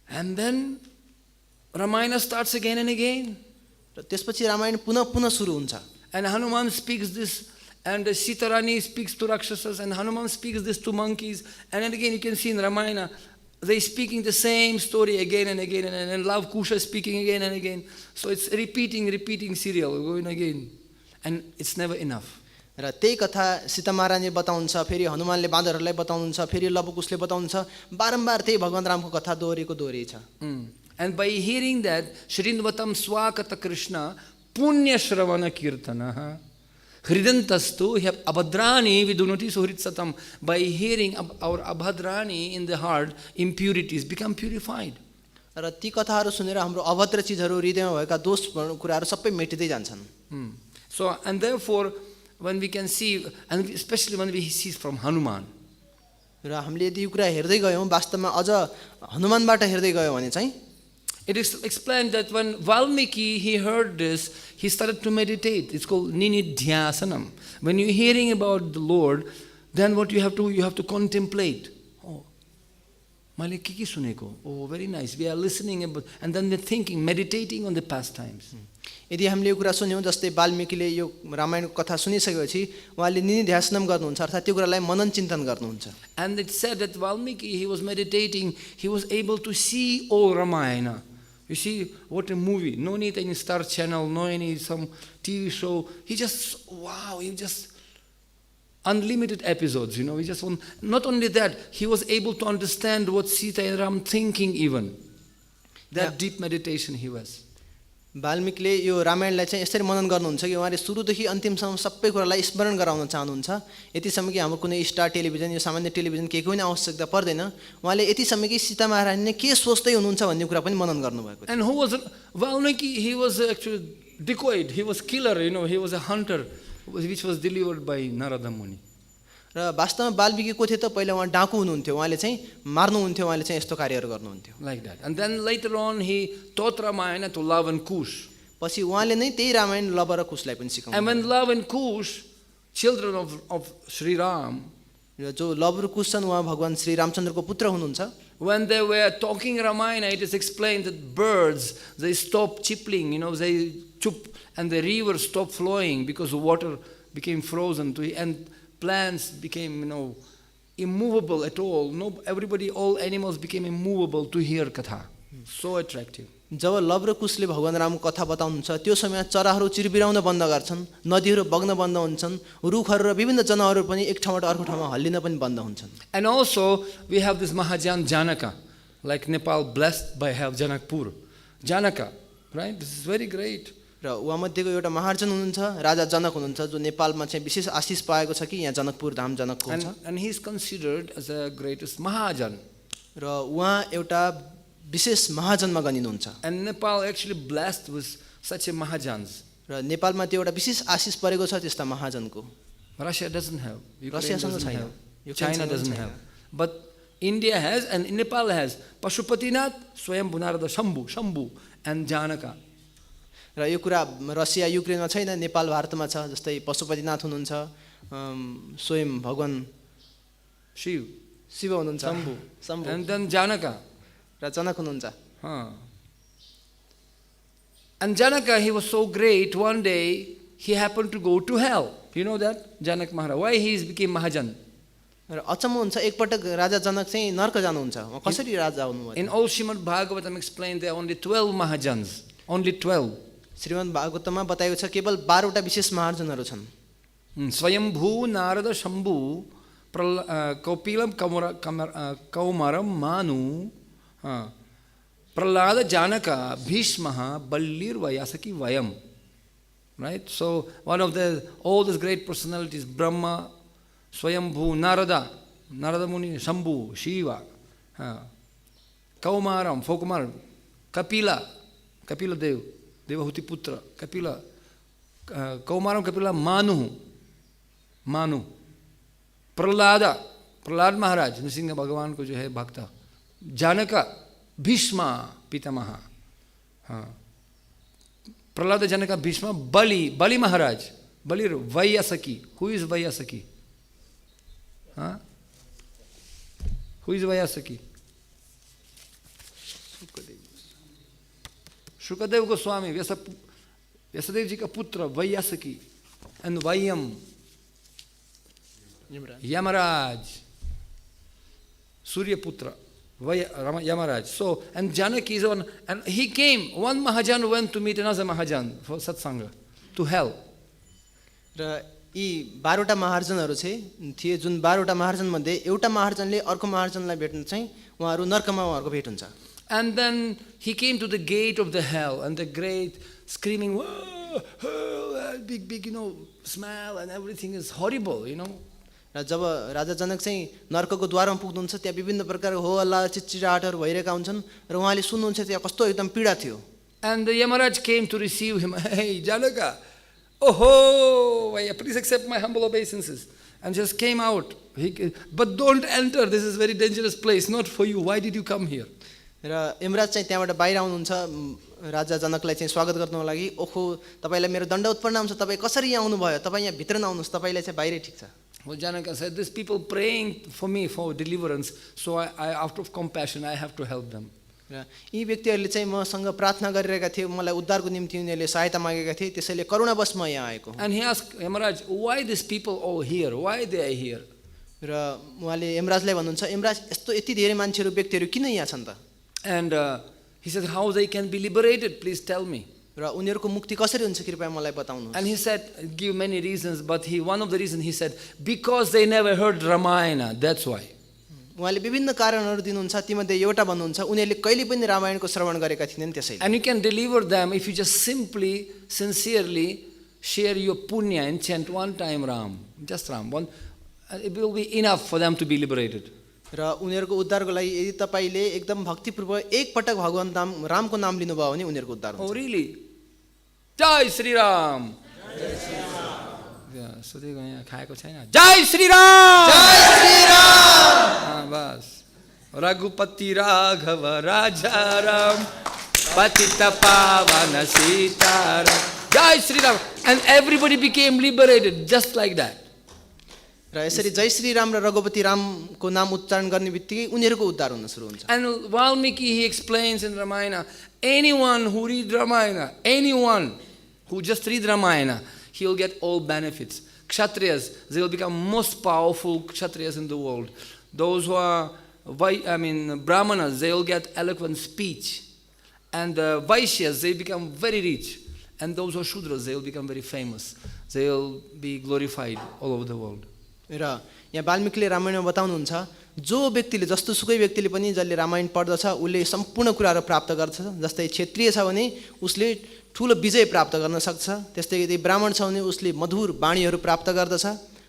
And then Ramayana starts again and again. र त्यसपछि रामायण पुनः सुरु हुन्छ. And Hanuman speaks this, and Sita Rani speaks to Rakshasas, and Hanuman speaks this to monkeys. And then again you can see in Ramayana, they speaking the same story again and again, and Love Kusha speaking again and again. So it's repeating serial, going again. And it's never enough. र त्यही कथा सीता महारानीले बताउनुहुन्छ, फेरि हनुमानले बाँदरहरूलाई बताउनुहुन्छ, फेरि लवकुशले बताउनुहुन्छ, बारम्बार त्यही भगवान रामको कथा दोहोरिएको छ. And by hearing that, Shrindvatam Swakata Kṛṣṇa Punya Shravana Kirtanaha Hridantastu Abhadrani Vidunati Suhritsatam. By hearing our Abhadrani in the heart, impurities become purified. र ती कथाहरू सुनेर हाम्रो अभद्र चीजहरू हृदयमा भएका दोष कुराहरू सबै मेटिँदै जान्छन्. So, and therefore, when we can see, and especially when we see from Hanuman, र हामीले यदि यो कुरा हेर्दै गयौं, वास्तवमा अझ हनुमानबाट हेर्दै गयौं भने चाहिँ it is explained that when Valmiki he heard this, he started to meditate. It's called Ninidhyasanam. When you're hearing about the Lord, then what you have to contemplate. Oh, मैले के सुनेको? Oh, very nice. We are listening about, and then we're thinking, meditating on the past times. यदि हामीले यो कुरा सुन्यौं, जस्तै वाल्मीकिले यो रामायणको कथा सुनिसकेपछि उहाँले निधिध्यासनम गर्नुहुन्छ, अर्थात् त्यो कुरालाई मनन चिन्तन गर्नुहुन्छ. And it said that Valmiki, he was meditating, he was able to see all Ramayana. You see, what a movie. No need any Star Channel, no any some TV show. He just unlimited episodes, you know. He just want, not only that, he was able to understand what Sita and Ram thinking even. That deep meditation he was. वाल्मीकिले यो रामायणलाई चाहिँ यसरी मनन गर्नुहुन्छ कि उहाँले सुरुदेखि अन्तिमसम्म सबै कुरालाई स्मरण गराउन चाहनुहुन्छ. यतिसम्म कि हाम्रो कुनै स्टार टेलिभिजन, यो सामान्य टेलिभिजन केही पनि आवश्यकता पर्दैन. उहाँले यतिसम्म कि सीता महारानीले के सोच्दै हुनुहुन्छ भन्ने कुरा पनि मनन गर्नुभएको. And who was Valmiki? He was actually decoyed. He was killer, you know. He was a hunter, which was delivered by Narada Muni. र वास्तवमा वाल्मीकि को थिए त पहिला उहाँ डाकु हुनुहुन्थ्यो, उहाँले चाहिँ मार्नुहुन्थ्यो, उहाँले चाहिँ यस्तो कार्यहरू गर्नुहुन्थ्यो. Like that. And then later on he taught Ramayana to Lava and Kush. पछि उहाँले नै त्यही रामायण लव र कुशलाई पनि सिकाउनु. And when Lava and Kush, children of Sri Ram, जो लव र कुश छन् उहाँ भगवान श्री रामचन्द्रको पुत्र हुनुहुन्छ. when they were talking Ramayana, it is explained that birds, they stopped chirping, you know, they chup, and the river stopped flowing because the water became frozen, and plants became, you know, immovable at all. No, everybody, all animals became immovable to hear katha. So attractive. Job love र कुशले भगवान रामको कथा बताउनुहुन्छ, त्यो समय चराहरू चिरबिराउन बन्द गर्छन्, नदीहरू बग्न बन्द हुन्छन्, रुखहरू र विभिन्न जनावरहरू पनि एक ठाउँबाट अर्को ठाउँमा हल्लिन पनि बन्द हुन्छन्. And also we have this Mahajan Janaka, like Nepal blessed by have Janakpur. Janaka, right? This is very great. र उहाँ मध्येको एउटा महार्जन हुनुहुन्छ, राजा जनक हुनुहुन्छ, जो नेपालमा चाहिँ विशेष आशिष पाएको छ कि यहाँ जनकपुर धाम जनकको हुन्छ. And he is considered as the greatest Mahajan. र उहाँ एउटा विशेष महाजनमा गनिनुहुन्छ. And Nepal actually blessed with such a Mahajans. र नेपालमा त्यो एउटा विशेष आशिष परेको छ त्यस्ता Mahagenco. Russia doesn't have. Russia doesn't have. China doesn't have. But India has and Nepal has. Pashupatinath, Swayambhu Narada, Shambhu and Janaka. र यो कुरा रसिया युक्रेनमा छैन, नेपाल भारतमा छ. जस्तै पशुपतिनाथ हुनुहुन्छ, स्वयं भगवान शिव हुनुहुन्छ, शम्भु, and then Janaka. र जनक हुनुहुन्छ. And Janaka, he was so great, one day he happened to go to hell. You know that? Janak Maharaj. Why he became Mahajan? र अचम्म हुन्छ, एकपटक राजा जनक चाहिँ नर्क जानुहुन्छ. कसरी राजा हुनुभयो? In all Srimad Bhagavatam explained there are only 12 Mahajans. Only 12. Shrimad भागवतमा बताएको छ केवल 12 वटा विशेष महार्जनहरू छन्. Swayambhu Narada Shambhu Kaupilam Kaumaram Manu Prahlada Janaka Bhishmaha Ballir Vayasaki Vayam. Right? So one of all these great personalities, Brahma, Swayambhu, Narada Muni, Shambhu, Shiva, Kaumaram, Fokumaram, Kapila Dev, Devahuti Putra, Kapila, Kaumaram Kapila Manu, Prahlad Maharaj, Nrsimha Bhagavan ko jo hai bhakta, Janaka, Bhishma Pitamaha, Prahlada Janaka Bhishma, Bali Maharaj, Bali Vayasaki. Who is Vayasaki? Who is Vayasaki? Shukadev Goswami, Vyasadev ji ka putra, Vayasaki, and Vayam, Yamaraj, Surya Putra, Yamaraj. So, and Janaki is one, and he came, one Mahajan went to meet another Mahajan for satsanga, to hell. र यी 12वटा महार्जनहरू थिए, जुन 12वटा महार्जन मध्ये एउटा महार्जनले अर्को महार्जनलाई भेट्न चाहिँ उहाँहरू नर्कमा उहाँहरूको भेट हुन्छ. And then he came to the gate of the hell, and the great screaming, whoa, big, smell, and everything is horrible, र जब राजा जनक चाहिँ नर्कको द्वारमा पुग्नुहुन्छ, त्यहाँ विभिन्न प्रकारको हो हल्ला चिचिराटहरू भइरहेका हुन्छन् र उहाँले सुन्नुहुन्छ त्यहाँ कस्तो एकदम पीडा थियो. And the Yamaraj came to receive him. Hey, Janaka, oh, please accept my humble obeisances. And just came out. But don't enter. This is a very dangerous place. Not for you. Why did you come here? र यमराज चाहिँ त्यहाँबाट बाहिर आउनुहुन्छ राजा जनकलाई चाहिँ स्वागत गर्नको लागि. ओहो, तपाईलाई मेरो दण्डवत प्रणाम छ, तपाईँ कसरी यहाँ आउनुभयो, तपाईँ यहाँ भित्र नआउनुहोस्, तपाईँलाई चाहिँ बाहिरै ठिक छ. Well, Janaka said, these people praying for me for deliverance, so I out of compassion I have to help them. र यी व्यक्तिहरूले चाहिँ मसँग प्रार्थना गरिरहेका थिए, मलाई उद्धारको निम्ति उनीहरूले सहायता मागेका थिए, त्यसैले करुणावश म यहाँ आएको. And he asked Yamaraj, why these people all here? Why they are here? र उहाँले यमराजलाई भन्नुहुन्छ, यमराज यस्तो यति धेरै मान्छेहरू व्यक्तिहरू किन यहाँ छन् त? And he said, how they can be liberated? Please tell me. र उनीहरूको मुक्ति कसरी हुन्छ कृपया मलाई बताउनुहोस्. And he said, give many reasons, but one of the reasons he said, because they never heard Ramayana, that's why. उहाँले विभिन्न कारणहरू दिनुहुन्छ, तीमध्ये एउटा भन्नुहुन्छ उनीहरूले कहिले पनि रामायणको श्रवण गरेका थिएनन् त्यसैले. And you can deliver them if you just simply, sincerely share your punya and chant one time Ram, just Ram. It will be enough for them to be liberated. र उनीहरूको उद्धारको लागि यदि तपाईले एकदम भक्तिपूर्वक एक पटक भगवान रामको नाम लिनुभयो भने उनीहरूको उद्धार हुन्छ. Oh really? Jai Shri Ram. Jai Shri Ram. सोधेको यहाँ खाएको छैन. जय श्री राम. जय श्री राम. बस. रघुपति राघव राजा राम पतित पावन सीताराम. जय Shri Ram. And everybody became liberated just like that. र यसरी जय श्री राम र रघुपति रामको नाम उच्चारण गर्ने बित्तिकै उनीहरूको उद्धार हुन सुरु हुन्छ. And Valmiki, he explains in Ramayana, anyone who read Ramayana, anyone who just read Ramayana, he will get all benefits. Kshatriyas, they will become most powerful Kshatriyas in the world. Those who are, Brahmanas, they will get eloquent speech. And the Vaishyas, they become very rich. And those who are Shudras, they will become very famous. They will be glorified all over the world. र यहाँ वाल्मीकिले रामायणमा बताउनुहुन्छ, जो व्यक्तिले जस्तो सुकै व्यक्तिले पनि जसले रामायण पढ्दछ उसले सम्पूर्ण कुराहरू प्राप्त गर्छ. जस्तै क्षत्रिय छ भने उसले ठुलो विजय प्राप्त गर्न सक्छ. त्यस्तै यदि ब्राह्मण छ भने उसले मधुर वाणीहरू प्राप्त गर्दछ.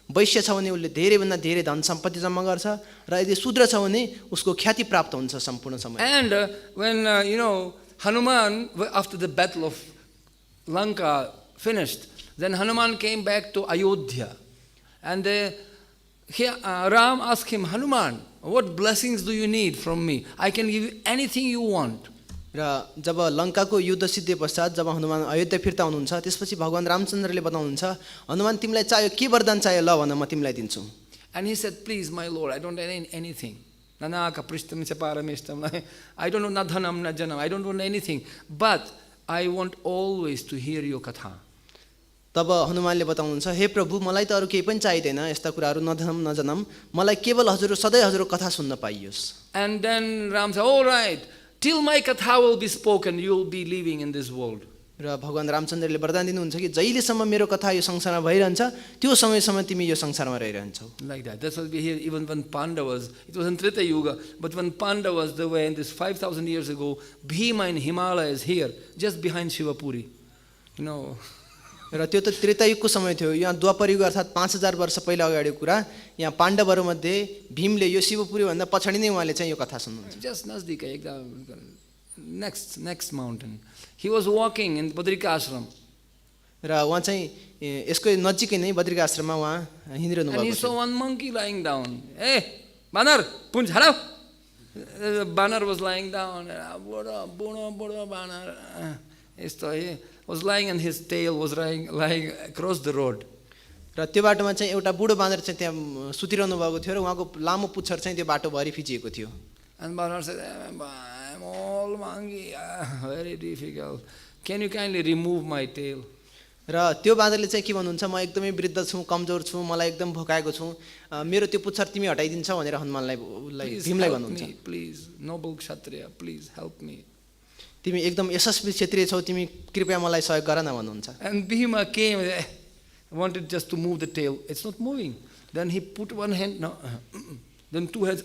वैश्य छ भने उसले धेरैभन्दा धेरै धन सम्पत्ति जम्मा गर्छ. र यदि शूद्र छ भने उसको ख्याति प्राप्त हुन्छ सम्पूर्ण समय. And when Hanuman, after the battle of Lanka finished, then Hanuman came back to Ayodhya. And Ram asked him, Hanuman, what blessings do you need from me? I can give you anything you want. र जब लङ्काको युद्ध सिद्धि पश्चात जब हनुमान अयोध्या फिर्ता हुनुहुन्छ त्यसपछि भगवान रामचन्द्रले बताउनुहुन्छ, हनुमान तिमीलाई चाहियो के वरदान चाहियो ल भन म तिमीलाई दिन्छु. And he said, please my lord, I don't need anything. Nanaka prishtam cha paramishtam. I don't want nadhanam najanam. I don't want anything. But I want always to hear your katha. तब हनुमानले बताउनुहुन्छ, हे प्रभु मलाई त अरु केही पनि चाहिदैन, यस्ता कुराहरु नधनम नजनम, मलाई केवल हजुर सधैँ हजुरको कथा सुन्न पाइयोस्. And then Ram said, all right, till my katha will be spoken, you will be living in this world. र र भगवान रामचन्द्रले वरदान दिनुहुन्छ कि जहिलेसम्म मेरो कथा यो संसारमा भइरहन्छ त्यो समयसम्म तिमी यो संसारमा रहिरहन्छौ. Like that. That's what we hear even when Pandavas, it was in Treta Yuga, but when Pandavas, they were in this 5,000 years ago, Bhima in Himalaya is here, just behind Shivapuri. You know. र त्यो त त्रेतायुगको समय थियो. यहाँ द्वापर युग अर्थात् 5000 वर्ष पहिला अगाडिको कुरा. यहाँ पाण्डवहरूमध्ये भीमले यो शिवपुरी भन्दा पछाडि नै उहाँले चाहिँ यो कथा सुन्नुहुन्छ. Just नजदीक एकदम next mountain. He was walking in Badrika ashram. र उहाँ चाहिँ यसको नजिकै नै बद्रिका आश्रममा उहाँ हिँडिरहनु भएको थियो. And he saw one monkey lying down. Hey, banar, punch hara. Banar was lying down. Budo banar. He was lying and his tail was lying across the road. र त्यो बाटोमा चाहिँ एउटा बुढो बाँदर चाहिँ त्यहाँ सुतिरहनु भएको थियो र उहाँको लामो पुच्छर चाहिँ त्यो बाटोभरि फिजिएको थियो. And Banar said, I'm all monkey, very difficult. Can you kindly remove my tail? र त्यो बाँदरले चाहिँ के भन्नुहुन्छ, म एकदमै वृद्ध छु, कमजोर छु, मलाई एकदम भोकाएको छु, मेरो त्यो पुच्छर तिमी हटाइदिन्छौ भनेर हनुमानलाई भीमलाई भन्नुहुन्छ. Please, noble kshatriya, please help me. तिमी एकदम यशस्वी क्षत्रिय छौ, तिमी कृपया मलाई सहयोग गर न भन्नुहुन्छ. And Bhima came, wanted just to move the tail. It's not moving. Then he put one hand, no, then two hands.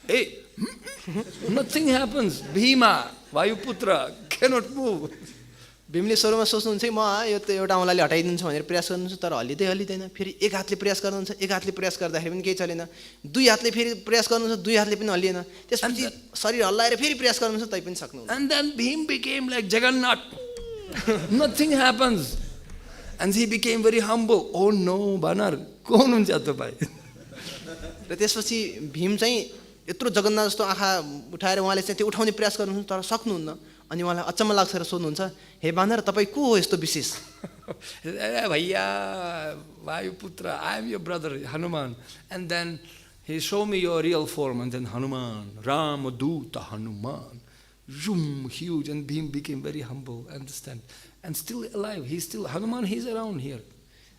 Hey, nothing happens. Bhima, Vayuputra, cannot move. भीमले सुरुमा सोच्नुहुन्छ म यो त एउटा औँलाले हटाइदिन्छु भनेर प्रयास गर्नुहुन्छ, तर हल्लिँदैन. फेरि एक हातले प्रयास गर्नुहुन्छ, एक हातले प्रयास गर्दाखेरि पनि केही चलेन. दुई हातले फेरि प्रयास गर्नुहुन्छ, दुई हातले पनि हल्लिएन. त्यसपछि शरीर हल्लाएर फेरि प्रयास गर्नुहुन्छ, तै पनि सक्नुहुन्न. And then Bhim became like Jagannath. Nothing happens. And he became very humble. Oh no, Banar, कौन हुन्छ तपाई? र त्यसपछि भीम चाहिँ यत्रो जगन्नाथ जस्तो आँखा उठाएर उहाँले चाहिँ त्यो उठाउने प्रयास गर्नुहुन्छ, तर सक्नुहुन्न. अनि उहाँलाई अचम्म लाग्छ र सोध्नुहुन्छ, हे बानर, तपाईँ को हो यस्तो विशेष? भैया Vayuputra, I am your brother Hanuman. And then he showed me your real form, and then Hanuman, Ramaduta Hanuman, zoom, huge, and Bhim became very humble, understand, and still alive. He's still Hanuman. He's around here.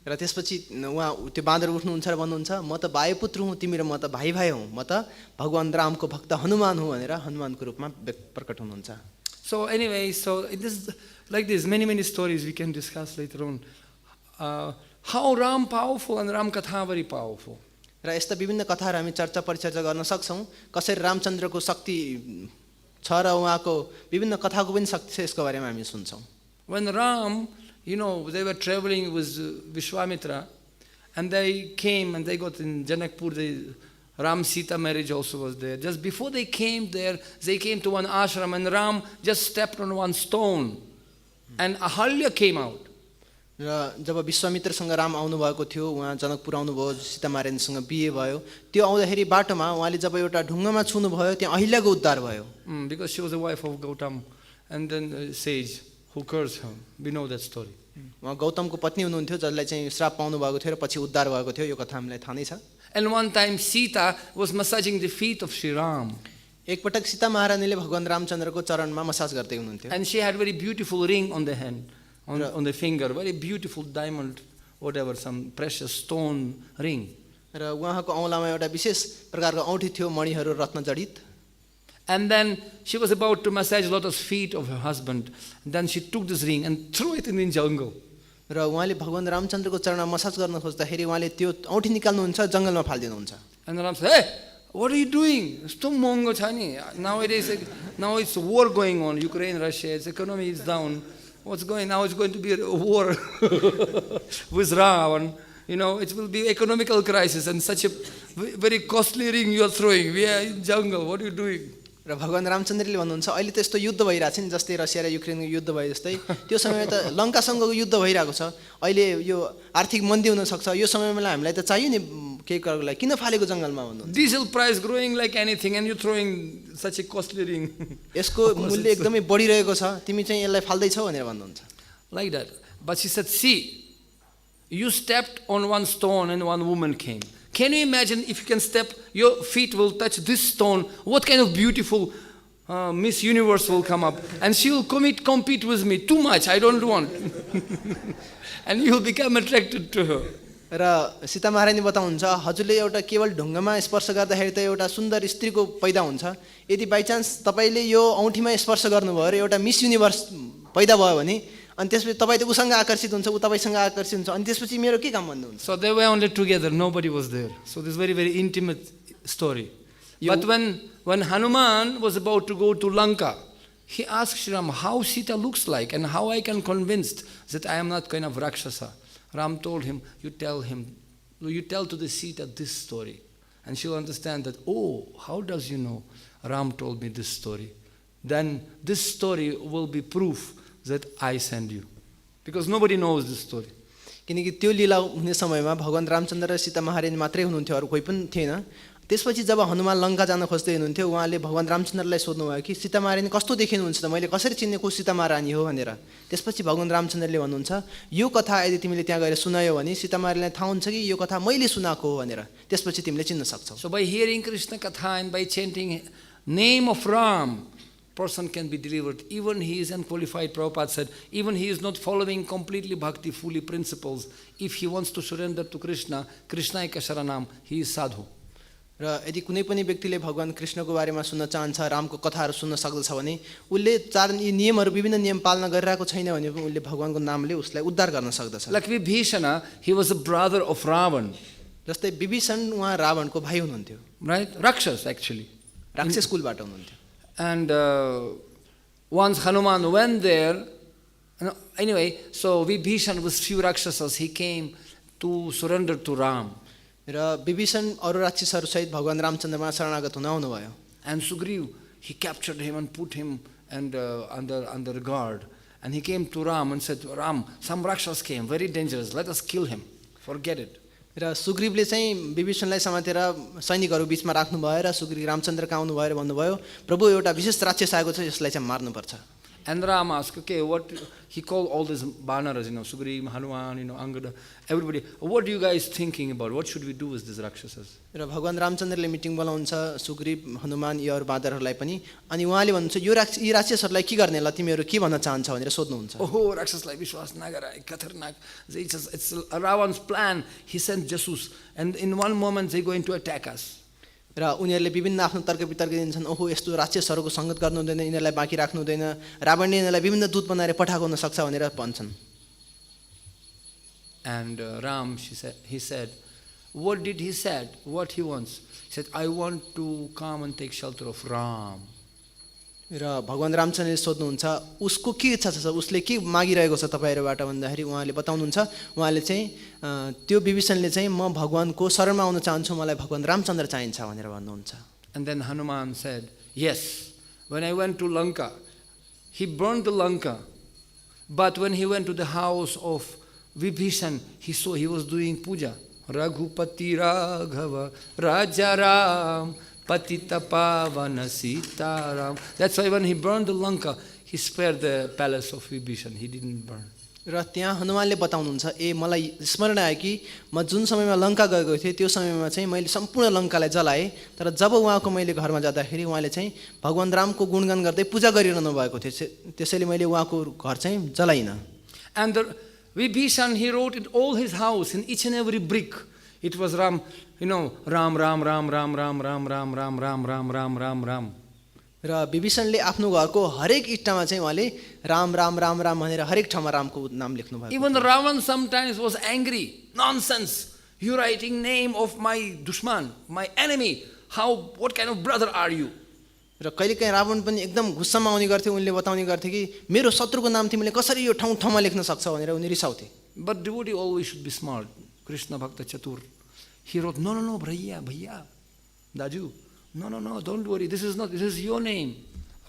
र त्यसपछि उहाँ त्यो बाँदर उठ्नुहुन्छ र भन्नुहुन्छ, म त वायुपुत्र हुँ, तिमी र म त भाइ भाइ हौँ, म त भगवान रामको भक्त हनुमान हुँ भनेर हनुमानको रूपमा प्रकट हुनुहुन्छ. So anyway, so it is like this, many stories we can discuss later on. How Ram powerful and Ram Katha very powerful. र यस्ता विभिन्न कथाहरू हामी चर्चा परिचर्चा गर्न सक्छौँ. कसरी रामचन्द्रको शक्ति छ र उहाँको विभिन्न कथाको पनि शक्ति छ, यसको बारेमा हामी सुन्छौँ. When Ram, you know, they were traveling with Vishwamitra, and they came and they got in Janakpur. Ram Sita marriage also was there. Just before they came there, they came to one ashram, and Ram just stepped on one stone, and Ahalya came out. र जब विश्वामित्रसँग राम आउनुभएको थियो, उहाँ जनकपुर आउनुभयो, सीता महारानीसँग बिहे भयो. त्यो आउँदाखेरि बाटोमा उहाँले जब एउटा ढुङ्गामा छुनुभयो, त्यहाँ अहिल्याको उद्धार भयो. Because she was the wife of Gautam, and then sage who cursed her. We know that story. उहाँ गौतमको पत्नी हुनुहुन्थ्यो, जसलाई चाहिँ श्राप पाउनु भएको थियो र पछि उद्धार भएको थियो. यो कथा हामीलाई थाहा नै छ. And one time Sita was massaging the feet of Sri Ram. एकपटक सीता महारानीले भगवान रामचन्द्रको चरणमा मसाज गर्दै हुनुहुन्थ्यो. And she had very beautiful ring on the hand, on the finger, very beautiful diamond, whatever, some precious stone ring. र उहाँको औँलामा एउटा विशेष प्रकारको औँठी थियो, मणिहरू रत्न जडित. And then she was about to massage lotus feet of her husband. Then she took this ring and threw it in the jungle. र उहाँले भगवान रामचन्द्रको चरणमा मसाज गर्न खोज्दाखेरि उहाँले त्यो औँठी निकाल्नुहुन्छ, जङ्गलमा फाल्दिनुहुन्छ. And Ram said, hey, what are you doing? Nowadays, now it's war going on, Ukraine, Russia, its economy is down. What's going now? It's going to be a war with Ravan. You know, it will be economical crisis, and such a very costly ring you are throwing. We are in jungle. What are you doing? र भगवान रामचन्द्रले भन्नुहुन्छ, अहिले त यस्तो युद्ध भइरहेको छ नि, जस्तै रसिया र युक्रेनको युद्ध भए जस्तै. त्यो समयमा त लङ्कासँगको युद्ध भइरहेको छ. अहिले यो आर्थिक मन्दी हुन सक्छ. यो समयमा हामीलाई त चाहियो नि केही कुराको लागि, किन फालेको जङ्गलमा भन्नुहुन्छ? Diesel price growing like anything, and you throwing such a costly ring. यसको मूल्य एकदमै बढिरहेको छ, तिमी चाहिँ यसलाई फाल्दैछौ भनेर भन्नुहुन्छ. Like that. But she said, see, you stepped on one stone and one woman came. Can you imagine if you can step, your feet will touch this stone, what kind of beautiful Miss Universe will come up, and she will compete with me. Too much, I don't want. And you will become attracted to her. र सीता महारानी बताउनुहुन्छ, हजुरले एउटा केवल ढुङ्गामा स्पर्श गर्दाखेरि त एउटा सुन्दर स्त्रीको पैदा हुन्छ. यदि बाइचान्स तपाईँले यो औँठीमा स्पर्श गर्नुभयो र एउटा मिस युनिभर्स पैदा भयो भने अनि त्यसपछि तपाईँ त उसँग आकर्षित हुन्छ, ऊ तपाईँसँग आकर्षित हुन्छ, अनि त्यसपछि मेरो के काम भन्नुहुन्छ? So they were only together, nobody was there. So this is very, very intimate story. But when Hanuman was about to go to Lanka, he asked Shri Ram how Sita looks like and how I can convince that I am not kind of Rakshasa. Ram told him, you tell to the Sita this story. And she will understand that, oh, how does you know? Ram told me this story. Then this story will be proof that I send you. Because nobody knows this story. किनकि त्यो लीला हुने समयमा भगवान रामचन्द्र र सीता महारानी मात्रै हुनुहुन्थ्यो, अरू कोही पनि थिएन। त्यसपछि जब हनुमान लङ्का जान खोज्दै हुनुहुन्थ्यो, उहाँले भगवान रामचन्द्रलाई सोध्नुभयो कि सीता महारानी कस्तो देखिनुहुन्छ त, मैले कसरी चिन्ने को सीता महारानी हो भनेर। त्यसपछि भगवान रामचन्द्रले भन्नुहुन्छ, यो कथा यदि तिमीले त्यहाँ गएर सुनायो भने सीता महारानीलाई थाहा हुन्छ कि यो कथा मैले सुनाएको हो भनेर, त्यसपछि तिमीले चिन्न सक्छौ। So by hearing Krishna katha and by chanting name of Ram, person can be delivered. Even he is unqualified. Prabhupada said, even he is not following completely bhakti, fully principles. If he wants to surrender to Krishna, Krishna eka sharanam, he is sadhu. र यदि कुनै पनि व्यक्तिले भगवान कृष्णको बारेमा सुन्न चाहन्छ, रामको कथाहरू सुन्न सक्दछ भने उसले यी नियमहरू विभिन्न नियम पालना गरिरहेको छैन भने उसले भगवानको नामले उसलाई उद्धार गर्न सक्दछ। Like Vibhishana, he was a brother of Ravan. जस्तै विभीषण उहाँ रावणको भाइ हुनुहुन्थ्यो, right? Rakshas actually. राक्षस कुलबाट हुनुहुन्थ्यो। And once Hanuman went there, anyway, so Vibhishan was few Rakshasas, he came to surrender to Ram. र विभीषण अरू राक्षसहरू सहित भगवान रामचन्द्रमा शरणागत हुन आउनुभयो। And Sugriv, he captured him and put him under guard. And he came to Ram and said, Ram, some Rakshas came, very dangerous, let us kill him, forget it. र सुग्रीवले चाहिँ विभीषणलाई समातेर सैनिकहरू बीचमा राख्नुभयो र सुग्रीव रामचन्द्र कहाँ आउनुभयो र भन्नुभयो, प्रभु एउटा विशेष राक्षस आएको छ, यसलाई चाहिँ मार्नुपर्छ। And Ram asked, okay, what, he called all these Banaras, Sugriv, Hanuman, Angada, everybody, what are you guys thinking about? What should we do with these Rakshasas? र भगवान रामचन्द्रले मिटिङ बोलाउँछ सुग्रीव, हनुमान, यी अरू बाँदरहरूलाई पनि, अनि उहाँले भन्नुहुन्छ यी राक्षसहरूलाई के गर्ने, ल तिमीहरू के भन्न चाहन्छ भनेर सोध्नुहुन्छ। Oh, राक्षसलाई विश्वास नगर, खतरनाक. It's Ravan's plan. He sent Jesus, and in one moment they're going to attack us. र उनीहरूले विभिन्न आफ्नो तर्क वितर्क दिन्छन्, ओहो यस्तो राक्षसहरूको सङ्गत गर्नु हुँदैन, यिनीहरूलाई बाँकी राख्नु हुँदैन, रावणले यिनीहरूलाई विभिन्न दूत बनाएर पठाएको हुन सक्छ भनेर भन्छन्। And Ram, he said, what did he said? What he wants? He said, I want to come and take shelter of Ram. र भगवान रामचन्द्रले सोध्नुहुन्छ उसको के इच्छा छ, उसले के मागिरहेको छ तपाईहरुबाट भन्दाखेरि उहाँले बताउनुहुन्छ, उहाँले चाहिँ त्यो विभीषणले चाहिँ म भगवानको शरणमा आउन चाहन्छु, मलाई भगवान रामचन्द्र चाहिन्छ भनेर भन्नुहुन्छ। And then Hanuman said, yes, when I went to Lanka, he burned the Lanka, but when he went to the house of Vibhishan, he saw he was doing puja. Raghupati Raghava Rajaram Patita Pavana Sitaram. That's why when he burned the Lanka, he spared the palace of Vibhishan. He didn't burn. र त्यहाँ हनुमानले बताउनुहुन्छ, ए मलाई स्मरण आयो कि म जुन समयमा लङ्का गएको थिएँ त्यो समयमा चाहिँ मैले सम्पूर्ण लङ्कालाई जलाएँ, तर जब उहाँको मैले घरमा जाँदाखेरि उहाँले चाहिँ भगवान रामको गुणगान गर्दै पूजा गरिरहनु भएको थियो, त्यसैले मैले उहाँको घर चाहिँ जलाइनँ। And Vibhishan, he wrote in all his house, in each and every brick, it was Ram, Ram, Ram, Ram, Ram, Ram, Ram, Ram, Ram, Ram, Ram, Ram, Ram, Ram. र विभीषणले आफ्नो घरको हरेक इट्टामा चाहिँ उहाँले राम राम राम राम भनेर हरेक ठाउँमा रामको नाम लेख्नु भयो। Even Ravan sometimes was angry. Nonsense. You writing name of my dushman, my enemy. What kind of brother are you? र कहिलेकाहीँ रावण पनि एकदम गुस्सामा आउने गर्थे, उनले बताउने गर्थे कि मेरो शत्रुको नाम तिमीले कसरी यो ठाउँ ठाउँमा लेख्न सक्छौ भनेर उनी रिसाउँथे। But devotee always should be smart. Krishna Bhakta Chatur. He wrote, no, bhaiya, Daju. No, don't worry. This is your name.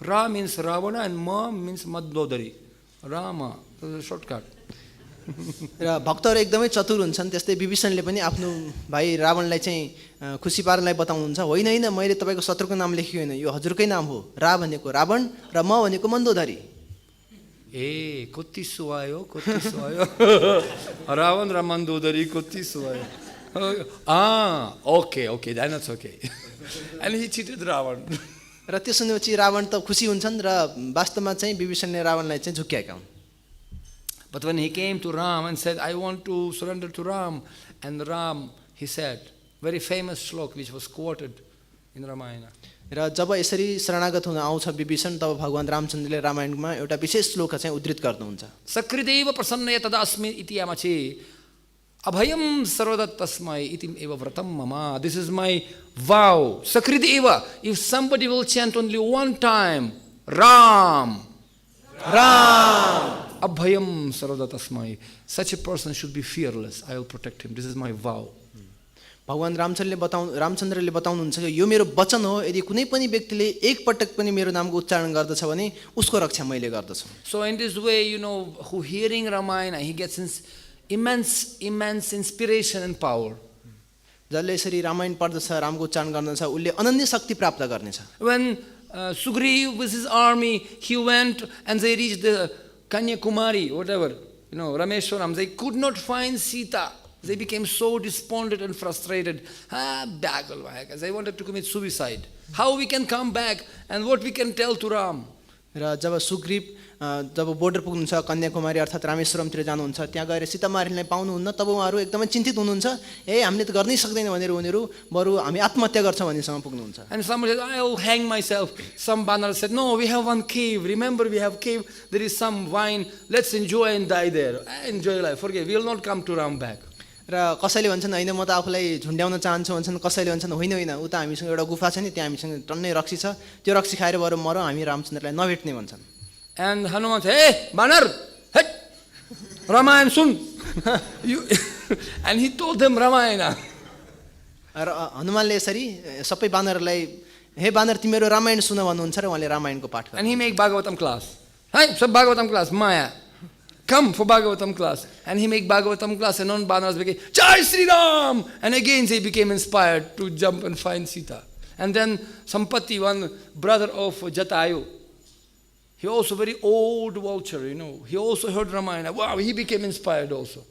Ra means Ravana and Ma means Madlodari. Rama. That's a shortcut. र भक्तहरू एकदमै चतुर हुन्छन्, त्यस्तै विभीषणले पनि आफ्नो भाइ रावणलाई चाहिँ खुसी पार्नलाई बताउनुहुन्छ, होइन मैले तपाईको शत्रुको नाम लेखेको होइन, यो हजुरकै नाम हो। रा भनेको रावण र म भनेको मन्दोदरी। ए कति सुहायो रावण र मन्दोदरी कति सुहायो। Okay, then it's okay. And he cheated Ravan. र त्यो सुनेपछि रावण त खुसी हुन्छन् र वास्तवमा चाहिँ विभीषणले रावणलाई चाहिँ झुक्क्याएका हुन्। But when he came to Ram and said, I want to surrender to Ram, and Ram, he said, very famous shlok which was quoted in Ramayana. र जब यसरी शरणागत हुन आउँछ विभीषण तब भगवान रामचन्द्रले रामायणमा एउटा विशेष श्लोक चाहिँ उद्धृत गर्नुहुन्छ। सकृदेव प्रसन्नय तदास्मि इति यामचे अभयम सर्वदा तस्मै इति एव व्रतं मम. This is my vow. Sakrideva. If somebody will chant only one time, Ram, Ram, Abhayam Sarvada Tasmai, such a person should be fearless. I will protect him. This is my vow. भगवान रामचन्द्रले बताउनुहुन्छ कि यो मेरो वचन हो, यदि कुनै पनि व्यक्तिले एक पटक पनि मेरो नामको उच्चारण गर्दछ भने उसको रक्षा मैले गर्दछु. So in this way, who hearing Ramayana, he gets immense inspiration and power. जसले यसरी रामायण पढ्दछ, रामको उच्चारण गर्दछ, उसले अनन्य शक्ति प्राप्त गर्नेछ. When Sugriva with his army, he went and they reached the Kanyakumari, whatever, Rameshwaram, they could not find Sita. They became so despondent and frustrated. They wanted to commit suicide. How we can come back and what we can tell to Ram? र जब सुग्रीव जब border पुग्नुहुन्छ कन्याकुमारी अर्थात् रामेश्वरमतिर जानुहुन्छ, त्यहाँ गएर सीतामारीलाई पाउनुहुन्न, तब उहाँहरू एकदमै चिन्तित हुनुहुन्छ. हामीले त गर्नै सक्दैन भनेर उनीहरू बरु हामी आत्महत्या गर्छौँ भन्नेसम्म पुग्नुहुन्छ. And somebody said, I will hang myself. Some Banar said, no, we have one cave. Remember, we have cave. There is some wine. Let's enjoy and die there. Enjoy life. Forget. We will not come to Ram back. र कसैले भन्छन् होइन म त आफूलाई झुन्ड्याउन चाहन्छु भन्छन्, कसैले भन्छन् होइन होइन उता हामीसँग एउटा गुफा छ नि, त्यहाँ हामीसँग टन्नै रक्सी छ, त्यो रक्सी खाएर बरु मरौँ, हामी रामचन्द्रलाई नभेट्ने भन्छन्. And Hanuman said, hey, Banar, hey, Ramayana sun. And he told them Ramayana. र हनुमानले यसरी सबै बानरलाई हे बानर तिमीहरू रामायण सुन भन्नुहुन्छ र उहाँले रामायणको पाठ गर्नु. And he make Bhagavatam class. Hey, so Bhagavatam class, Maya. Come for Bhagavatam class. And he make Bhagavatam class and on Banas became, Jai Sri Ram! And again they became inspired to jump and find Sita. And then Sampati, one brother of Jatayu, he also very old vulture, he also heard Ramayana. Wow, he became inspired also.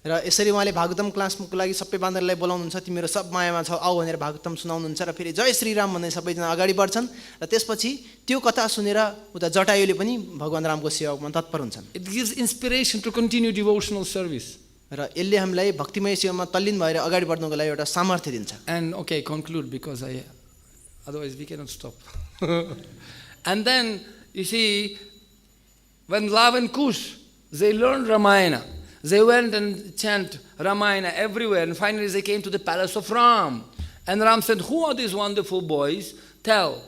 र यसरी उहाँले भागवतम क्लासको लागि सबै बानरलाई बोलाउनुहुन्छ, तिमीहरू सब मायामा छ आऊ भनेर भागवतम सुनाउनुहुन्छ र फेरि जय श्री राम भन्ने सबैजना अगाडि बढ्छन् र त्यसपछि त्यो कथा सुनेर उता जटायुले पनि भगवान रामको सेवामा तत्पर हुन्छन्. It gives inspiration to continue devotional service. र यसले हामीलाई भक्तिमय सेवामा तल्लीन भएर अगाडि बढ्नको लागि एउटा सामर्थ्य दिन्छ. And okay, conclude because otherwise we cannot stop. And then you see, when Lava and Kush, they learned Ramayana. They went and chant Ramayana everywhere, and finally they came to the palace of Ram. And Ram said, who are these wonderful boys? Tell.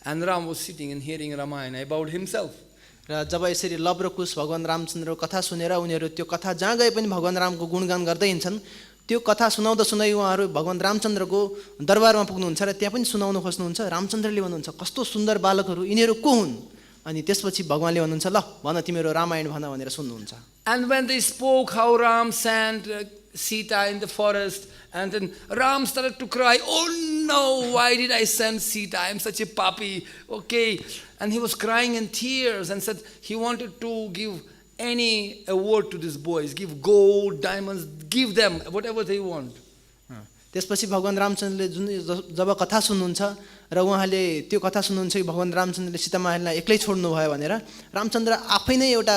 And Ram was sitting and hearing Ramayana about himself. र जब यसरी love र कुश भगवान रामचन्द्रको कथा सुनेर उनीहरू त्यो कथा जहाँ गए पनि भगवान रामको गुणगान गर्दै हिँड्छन्, त्यो कथा सुनाउँदा सुनाइ उहाँहरू भगवान रामचन्द्रको दरबारमा पुग्नुहुन्छ र त्यहाँ पनि सुनाउन खोज्नुहुन्छ. रामचन्द्रले भन्नुहुन्छ कस्तो सुन्दर बालकहरू, यिनीहरू को हुन्? अनि त्यसपछि भगवानले भन्नुहुन्छ ल भन तिमीहरू रामायण भन भनेर सुन्नुहुन्छ. And when they spoke how Ram sent Sita in the forest, and then Ram started to cry, oh no, why did I send Sita? I am such a papi. Okay. And he was crying in tears and said he wanted to give any award to these boys, give gold, diamonds, give them whatever they want. त्यसपछि भगवान रामचन्द्रले जुन जब कथा सुन्नुहुन्छ र उहाँले त्यो कथा सुन्नुहुन्छ कि भगवान रामचन्द्रले सीतामालाई एक्लै छोड्नु भयो भनेर रामचन्द्र आफै नै एउटा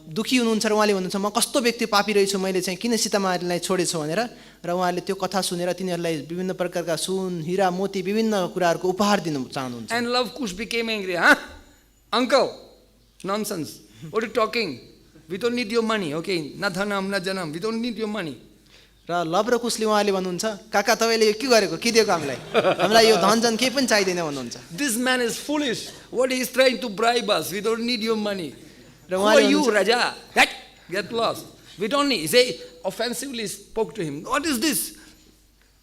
दुखी हुनुहुन्छ र उहाँले भन्नुहुन्छ म कस्तो व्यक्ति पापी रहेछु, मैले चाहिँ किन सीतामालाई छोडेछु भनेर. र उहाँले त्यो कथा सुनेर तिनीहरूलाई विभिन्न प्रकारका सुन, हिरा, मोती, विभिन्न कुराहरूको उपहार दिन चाहनुहुन्छ. And Love Kush became angry. Uncle, nonsense. What are you talking? We don't need your money. Okay, na dhanam, na janam. We don't need your money. र लव र कुशले उहाँले भन्नुहुन्छ काका तपाईँले यो के गरेको, के दिएको हामीलाई यो धन जन केही पनि चाहिँदैन भन्नुहुन्छ. This man is foolish. What he is trying to bribe us? We don't need your money. र Who are you, Raja? Get lost. We don't need. They offensively spoke to him. What is this?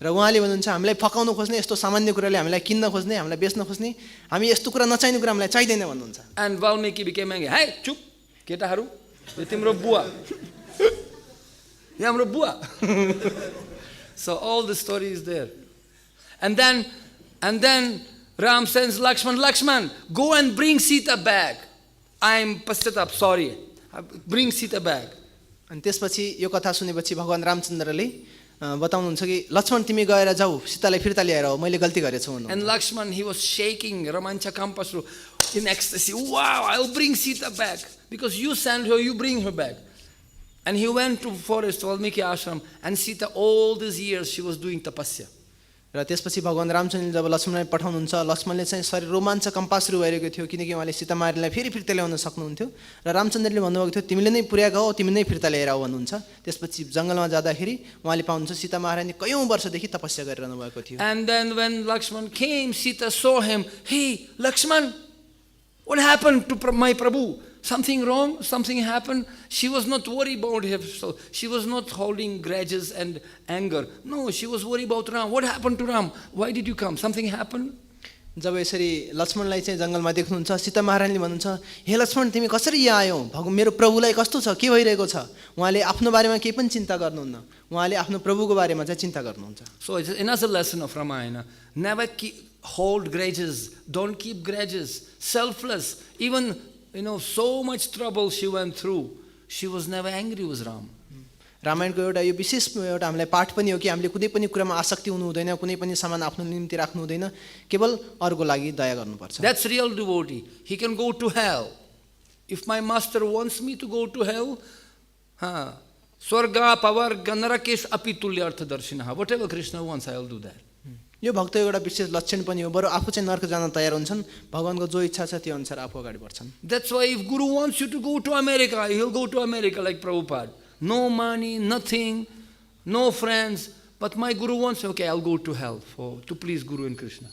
र उहाँले भन्नुहुन्छ हामीलाई फकाउनु खोज्ने, यस्तो सामान्य कुराले हामीलाई किन्न खोज्ने, हामीलाई बेच्न खोज्ने, हामी यस्तो कुरा नचाहिने कुरा हामीलाई चाहिँदैन भन्नुहुन्छ. And Valmiki became angry. Hey, चुप केटाहरू, यो तिम्रो बुवा. यो हाम्रो बुवा. So all the story is there. And then Ram sends Lakshman, go and bring Sita back. I'm paschatap, sorry. Bring Sita back. अनि त्यसपछि यो कथा सुनेपछि भगवान रामचन्द्रले बताउनुहुन्छ कि लक्ष्मण तिमी गएर जाऊ, सीतालाई फिर्ता ल्याएर आऊ, मैले गल्ती गरेछु भन्नु. And Lakshman, he was shaking, Ramancha Kampasru, in ecstasy. Wow, I'll bring Sita back. Because you send her, you bring her back. And he went to forest, Valmiki ashram, and Sita all these years she was doing tapasya. र र त्यसपछि भगवान रामचन्द्रले जब लक्ष्मणलाई पठाउनुहुन्छ, लक्ष्मणले चाहिँ शरीर रोमाञ्च compass सुरु भइरहेको थियो किनकि उहाँले सीतामारीलाई फेरि फिर्ता ल्याउन सक्नुहुन्थ्यो र रामचन्द्रले भन्नुभएको थियो तिमीले नै पुर्याएको हो, तिमी नै फिर्ता लिएर आऊ भन्नुहुन्छ। त्यसपछि जङ्गलमा जाँदाखेरि उहाँले पाउनुहुन्छ सीता महारानी कयौँ वर्षदेखि तपस्या गरिरहनु भएको थियो। And then when Lakshman came, Sita saw him. Hey, Lakshman, what happened to my Prabhu? Something wrong? Something happened? She was not worried about herself. She was not holding grudges and anger. No, she was worried about Ram. What happened to Ram? Why did you come? Something happened? जब यसरी लक्ष्मणलाई चाहिँ जङ्गलमा देख्नुहुन्छ, सीता महारानीले भन्नुहुन्छ, हे लक्ष्मण तिमी कसरी यहाँ आयौ? मेरो प्रभुलाई कस्तो छ, के भइरहेको छ? उहाँले आफ्नो बारेमा केही पनि चिन्ता गर्नुहुन्न, उहाँले आफ्नो प्रभुको बारेमा चाहिँ चिन्ता गर्नुहुन्छ। So it's another lesson of Ramayana. Never hold grudges. Don't keep grudges. Selfless. Even so much trouble she went through, she was never angry with Ram. रामायणको एउटा यो विशेष एउटा हामीलाई पाठ पनि हो कि हामीले कुनै पनि कुरामा आसक्ति हुनु हुँदैन, कुनै पनि सामान आफ्नो निम्ति राख्नु हुँदैन, केवल अरूको लागि दया गर्नुपर्छ। That's real devotee. He can go to hell. If my master wants me to go to hell, swarga, pavarga, narakesh api tulyartha darshinaha. Whatever Krishna wants, I'll do that. यो भक्तको एउटा विशेष लक्षण पनि हो, बरु आफू चाहिँ नर्क जान तयार हुन्छन्, भगवानको जो इच्छा छ त्यो अनुसार आफू अगाडि बढ्छन्। That's why if Guru wants you to go to America, he'll go to America like Prabhupada. No money, nothing, no friends, but my Guru wants, okay, I'll go to hell to please Guru and Krishna.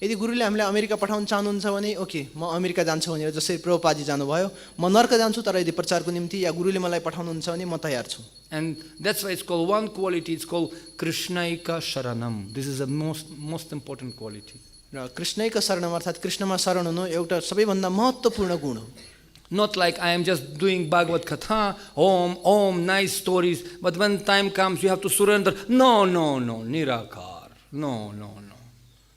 यदि गुरुले हामीलाई America पठाउन चाहनुहुन्छ भने okay म America जान्छु भनेर जसरी प्रभुपादजी जानुभयो, म नर्क जान्छु तर यदि प्रचारको निम्ति या गुरुले मलाई पठाउनुहुन्छ भने म तयार छु। And that's why it's called one quality, it's called Krishnaika Sharanam. This is the most important quality. र कृष्णैका शरणम अर्थात् कृष्णमा शरण हुनु एउटा सबैभन्दा महत्त्वपूर्ण गुण हो। Not like I am just doing Bhagavad Katha, Om, nice stories, but when time comes you have to surrender. No, Nirakar. No.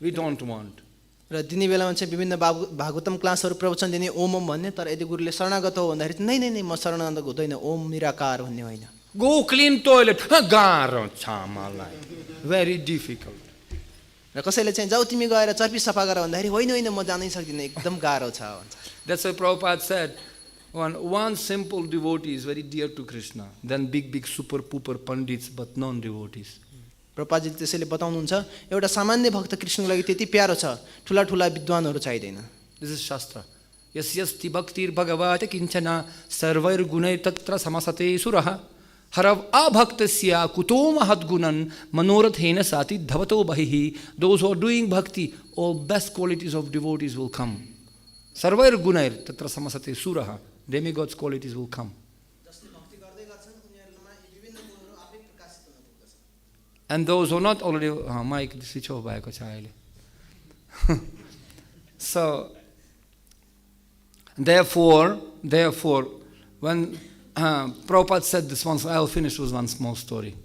We don't want. र दिने बेलामा चाहिँ विभिन्न भागवतम क्लासहरू प्रवचन दिने ओम भन्ने, तर यदि गुरुले शरणागत हो भन्दाखेरि नै म शरणागत हुँदैन, ओम निराकार भन्ने होइन। Go clean toilet. Garo chamalai. Very difficult. र कसैले चाहिँ जाऊ तिमी गएर चर्पी सफा गर भन्दाखेरि होइन म जानै सक्दिनँ, एकदम गाह्रो छ भन्छ। That's why Prabhupada said, one simple devotee is very dear to Krishna, then big super pooper pandits but non-devotees. प्रभुपादजी त्यसैले बताउनुहुन्छ एउटा सामान्य भक्त कृष्णको लागि त्यति प्यारो छ, ठुला विद्वानहरू चाहिँदैन। This is Shastra. Yasyasti bhaktir bhagavate kinchana sarvair gunai tatra samasate suraha harav abhaktasya kuto mahadgunan manorathena sati dhavato bahihi. Those who are doing bhakti, all best qualities of devotees will come. Sarvair gunair tatra samasate suraha. Demigods' qualities will come. And those who are not already, Mike, switch off by a child. So, therefore, when Prabhupada said this once, I'll finish with one small story.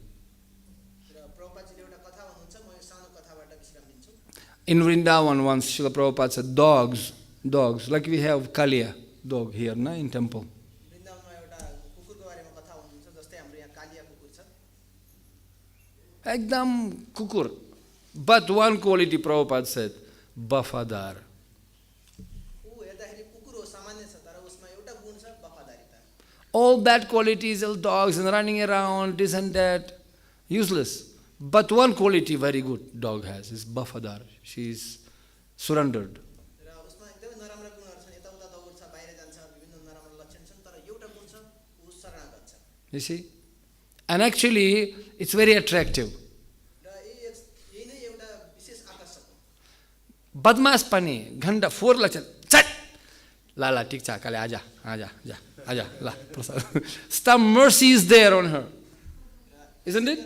In Vrindavan once, Srila Prabhupada said, dogs, like we have Kaliya dog here, in temple. Ekdam kukur. But one quality Prabhupada said, Bafadar. All bad qualities, all dogs and running around, this and that, useless. But one quality very good dog has is Bafadar. She is surrendered. You see? And actually, it's very attractive. Badmas pani, ghanda, 4 lachan, chat! La, tik cha, kale, aja, la, some mercy is there on her. Isn't it?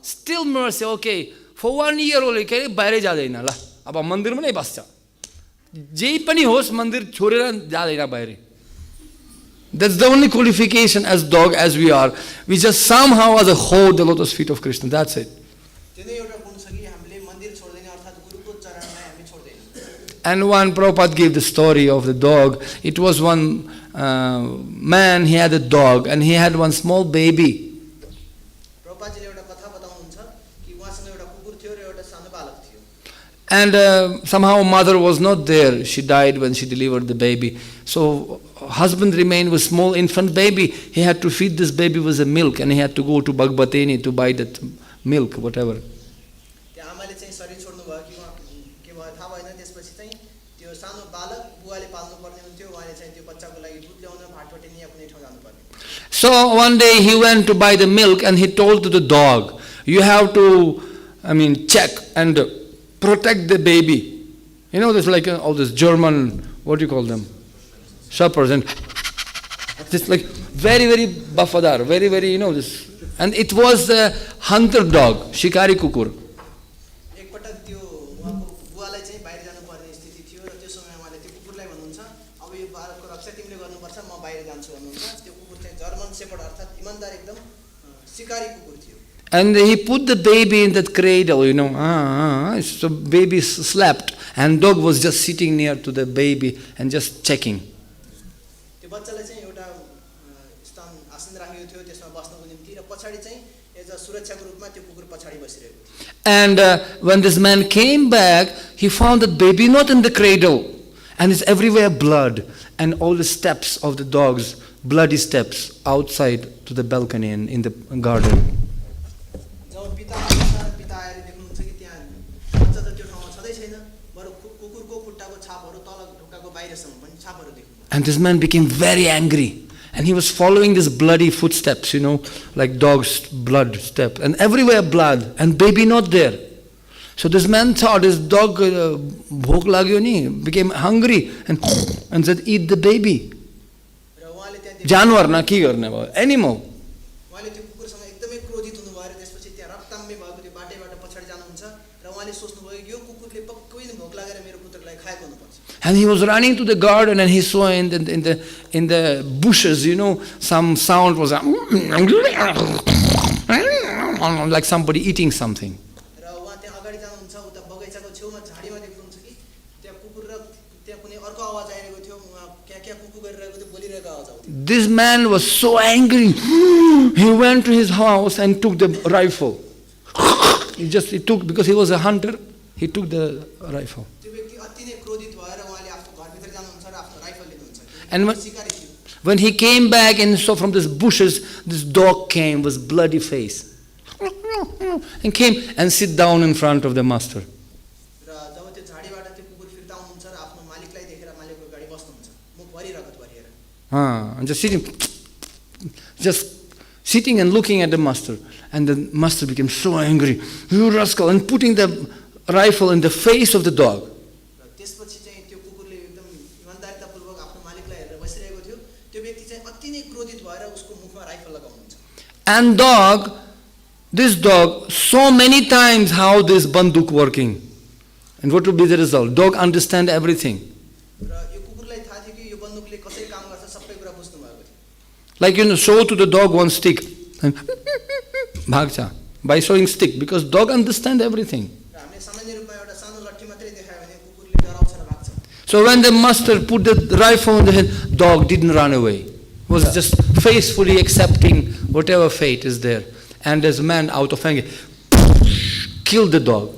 Still mercy, okay. For 1 year only, kare, baire ja deina, la. Aba mandir mein nahi bascha. Jai pani hos, mandir chorera ja deina baire. That's the only qualification as dog as we are. We just somehow as a hold the lotus feet of Krishna. That's it. And one Prabhupada gave the story of the dog. It was one man, he had a dog and he had one small baby. And somehow mother was not there. She died when she delivered the baby. So husband remained with small infant baby. He had to feed this baby with the milk and he had to go to Bhagbateni to buy that milk, whatever. त्यो बच्चाको लागि दुध ल्याउन भाटपटे नि कुनै ठाउँ जानुपर्ने. So one day he went to buy the milk and he told to the dog, you have to, check and protect the baby. You know, there's like all this German, what do you call them? Shepherds, and just like very, very bafadar, very, very, this. And it was a hunter dog, shikari kukur. एकपटक त्यो उहाँको बुवालाई चाहिँ बाहिर जानुपर्ने स्थिति थियो र त्यो समयमा उहाँले त्यो कुकुरलाई भन्नुहुन्छ अब यो बालकको रक्षा तिमीले गर्नुपर्छ म बाहिर जान्छु भन्नुहुन्छ. त्यो कुकुर चाहिँ जर्मन शेपर्ड अर्थात् इमानदार एकदम शिकारी कुकुर थियो. And he put the baby in that cradle, so baby slept and dog was just sitting near to the baby and just checking. त्यो बच्चालाई चाहिँ एउटा स्थान आसन राखेको थियो त्यसमा बस्नको निम्ति र पछाडी चाहिँ एज सुरक्षाको रूपमा त्यो कुकुर पछाडी बसिरहेको थियो. And when this man came back, he found that baby not in the cradle, and it's everywhere blood, and all the steps of the dogs, bloody steps outside to the balcony and in the garden. जब पिता आएर देख्नुहुन्छ कि त्यहाँ बच्चा त त्यो ठाउँमा छँदै छैन, बरु कुकुरको खुट्टाको छापहरू तल ढुक्काको बाहिरसम्म पनि छापहरू देख्नुहुन्छ. And this man became very angry. And he was following these bloody footsteps, like dog's blood step. And everywhere blood, and baby not there. So this man thought his dog bhok lagyo ni, became hungry and said, eat the baby. Janwar na ki garne bhayo, animal. उहाँले त्यो कुकुरसँग एकदमै क्रोधित हुनुभयो र त्यसपछि त्यहाँ रक्ताम्य भएको त्यो बाटैबाट पछाडी जानुहुन्छ र उहाँले सोच्नुभयो यो कुकुरले पक्कै पनि भोक लागेर मेरो पुत्रलाई खाएको हुनुपर्छ. And he was running to the garden and he saw in the bushes, some sound was like somebody eating something. र उहाँ त्यहाँ अगाडि जानुहुन्छ उता बगैँचाको छेउमा झाडीमा देख्नुहुन्छ कि त्यहाँ कुकुर र त्यहाँ कुनै अर्को आवाज आइरहेको थियो. उहाँ क्या कुकुर गरिरहेको थियो, बोलिरहेको आवाज आउँथ्यो. This man was so angry. He went to his house and took the rifle. He took, because he was a hunter, he took the rifle. And when he came back and saw from these bushes, this dog came with bloody face. And came and sit down in front of the master. And just sitting and looking at the master. And the master became so angry. You rascal! And putting the rifle in the face of the dog. And this dog saw many times how this banduk working. And what would be the result? Dog understand everything. Like, show to the dog one stick. Bhagcha. By showing stick. Because dog understand everything. So when the master put the rifle on the head, dog didn't run away. Was just faithfully accepting whatever fate is there. And this man out of anger killed the dog.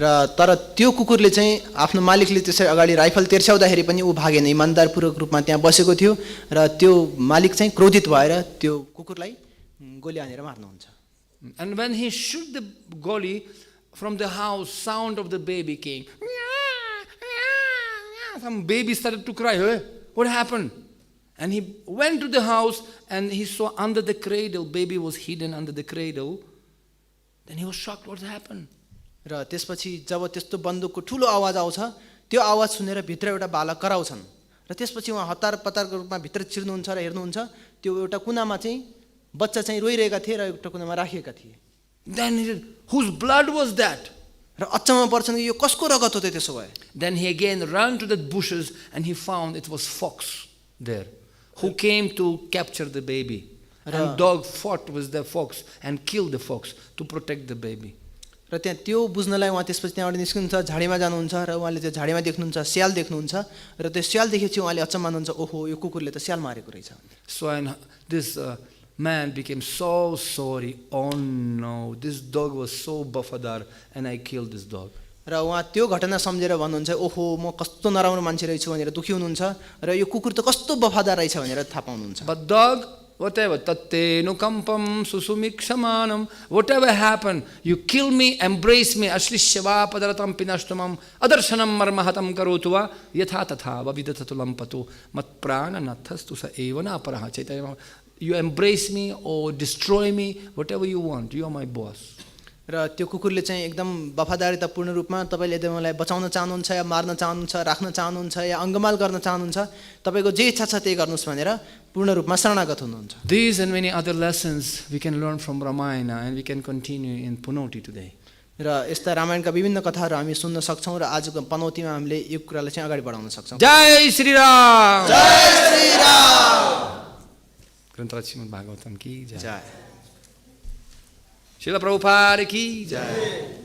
र तर त्यो कुकुरले चाहिँ आफ्नो मालिकले त्यसरी अगाडि rifle तेर्स्याउँदाखेरि पनि उ भागेन, इमानदारपूर्वक रूपमा त्यहाँ बसेको थियो र त्यो मालिक चाहिँ क्रोधित भएर त्यो कुकुरलाई गोली हानेर मार्नुहुन्छ. And when he shoot the goalie from the house, sound of the baby came. Some baby started to cry. Hey, what happened? And he went to the house and he saw under the cradle, baby was hidden under the cradle. Then he was shocked, what happened? र त्यसपछि जब त्यस्तो बन्दुकको ठुलो आवाज आउँछ, त्यो आवाज सुनेर भित्र एउटा बालक कराउँछन् र त्यसपछि उहाँ हतार पतारको रूपमा भित्र छिर्नुहुन्छ र हेर्नुहुन्छ त्यो एउटा कुनामा चाहिँ बच्चा चाहिँ रोइरहेका थिए र एउटा कुनामा राखिएका थिए. Then he said, whose blood was that? र अचम्म पर्छन् कि यो कसको रगत हो त त्यसो भए. Then he again ran to the bushes and he found it was fox there who came to capture the baby. And dog fought with the fox and killed the fox to protect the baby. र त्यहाँ त्यो बुझ्नलाई उहाँ त्यसपछि त्यहाँबाट निस्किनुहुन्छ, झाडीमा जानुहुन्छ र उहाँले त्यो झाडीमा देख्नुहुन्छ स्याल देख्नुहुन्छ र त्यो स्याल देखेपछि उहाँले अचम्म मान्नुहुन्छ, ओहो यो कुकुरले त स्याल मारेको रहेछ. So this man became so sorry. Oh no, this dog was so bafadar and I killed this dog. र उहाँ त्यो घटना सम्झेर भन्नुहुन्छ, ओहो म कस्तो नराम्रो मान्छे रहेछु भनेर दुखी हुनुहुन्छ र यो कुकुर त कस्तो वफादार रहेछ भनेर थाहा पाउनुहुन्छ. But dog whatever, tatte nukampam susumikshamanam, whatever happened, you kill me, embrace me, ashlishyava padaratam pinashtamam, adarshanam marmahatam karotuva, yatha tatha vavidhatatulam pato, mat prana nathastu sa evana paraha. Chaitanya, you embrace me or destroy me, whatever you want, you are my boss. र त्यो कुकुरले चाहिँ एकदम वफादारीतापूर्ण रूपमा तपाईले यदि मलाई बचाउन चाहनुहुन्छ या मार्न चाहनुहुन्छ, राख्न चाहनुहुन्छ या अङ्गमाल गर्न चाहनुहुन्छ, तपाईको जे इच्छा छ त्यही गर्नुस् भनेर पूर्ण रूपमा शरणागत हुनुहुन्छ. These and many other lessons we can learn from Ramayana and we can continue in Punoti today. र यस्ता रामायणका विभिन्न कथाहरू हामी सुन्न सक्छौं र आजको पनौतीमा हामीले यो कुरालाई चाहिँ अगाडि बढाउन सक्छौं. जय श्री राम. जय श्री राम. ग्रन्थ श्रीमद् भागवतम की जय. जय. Srila Prabhupada ki jai.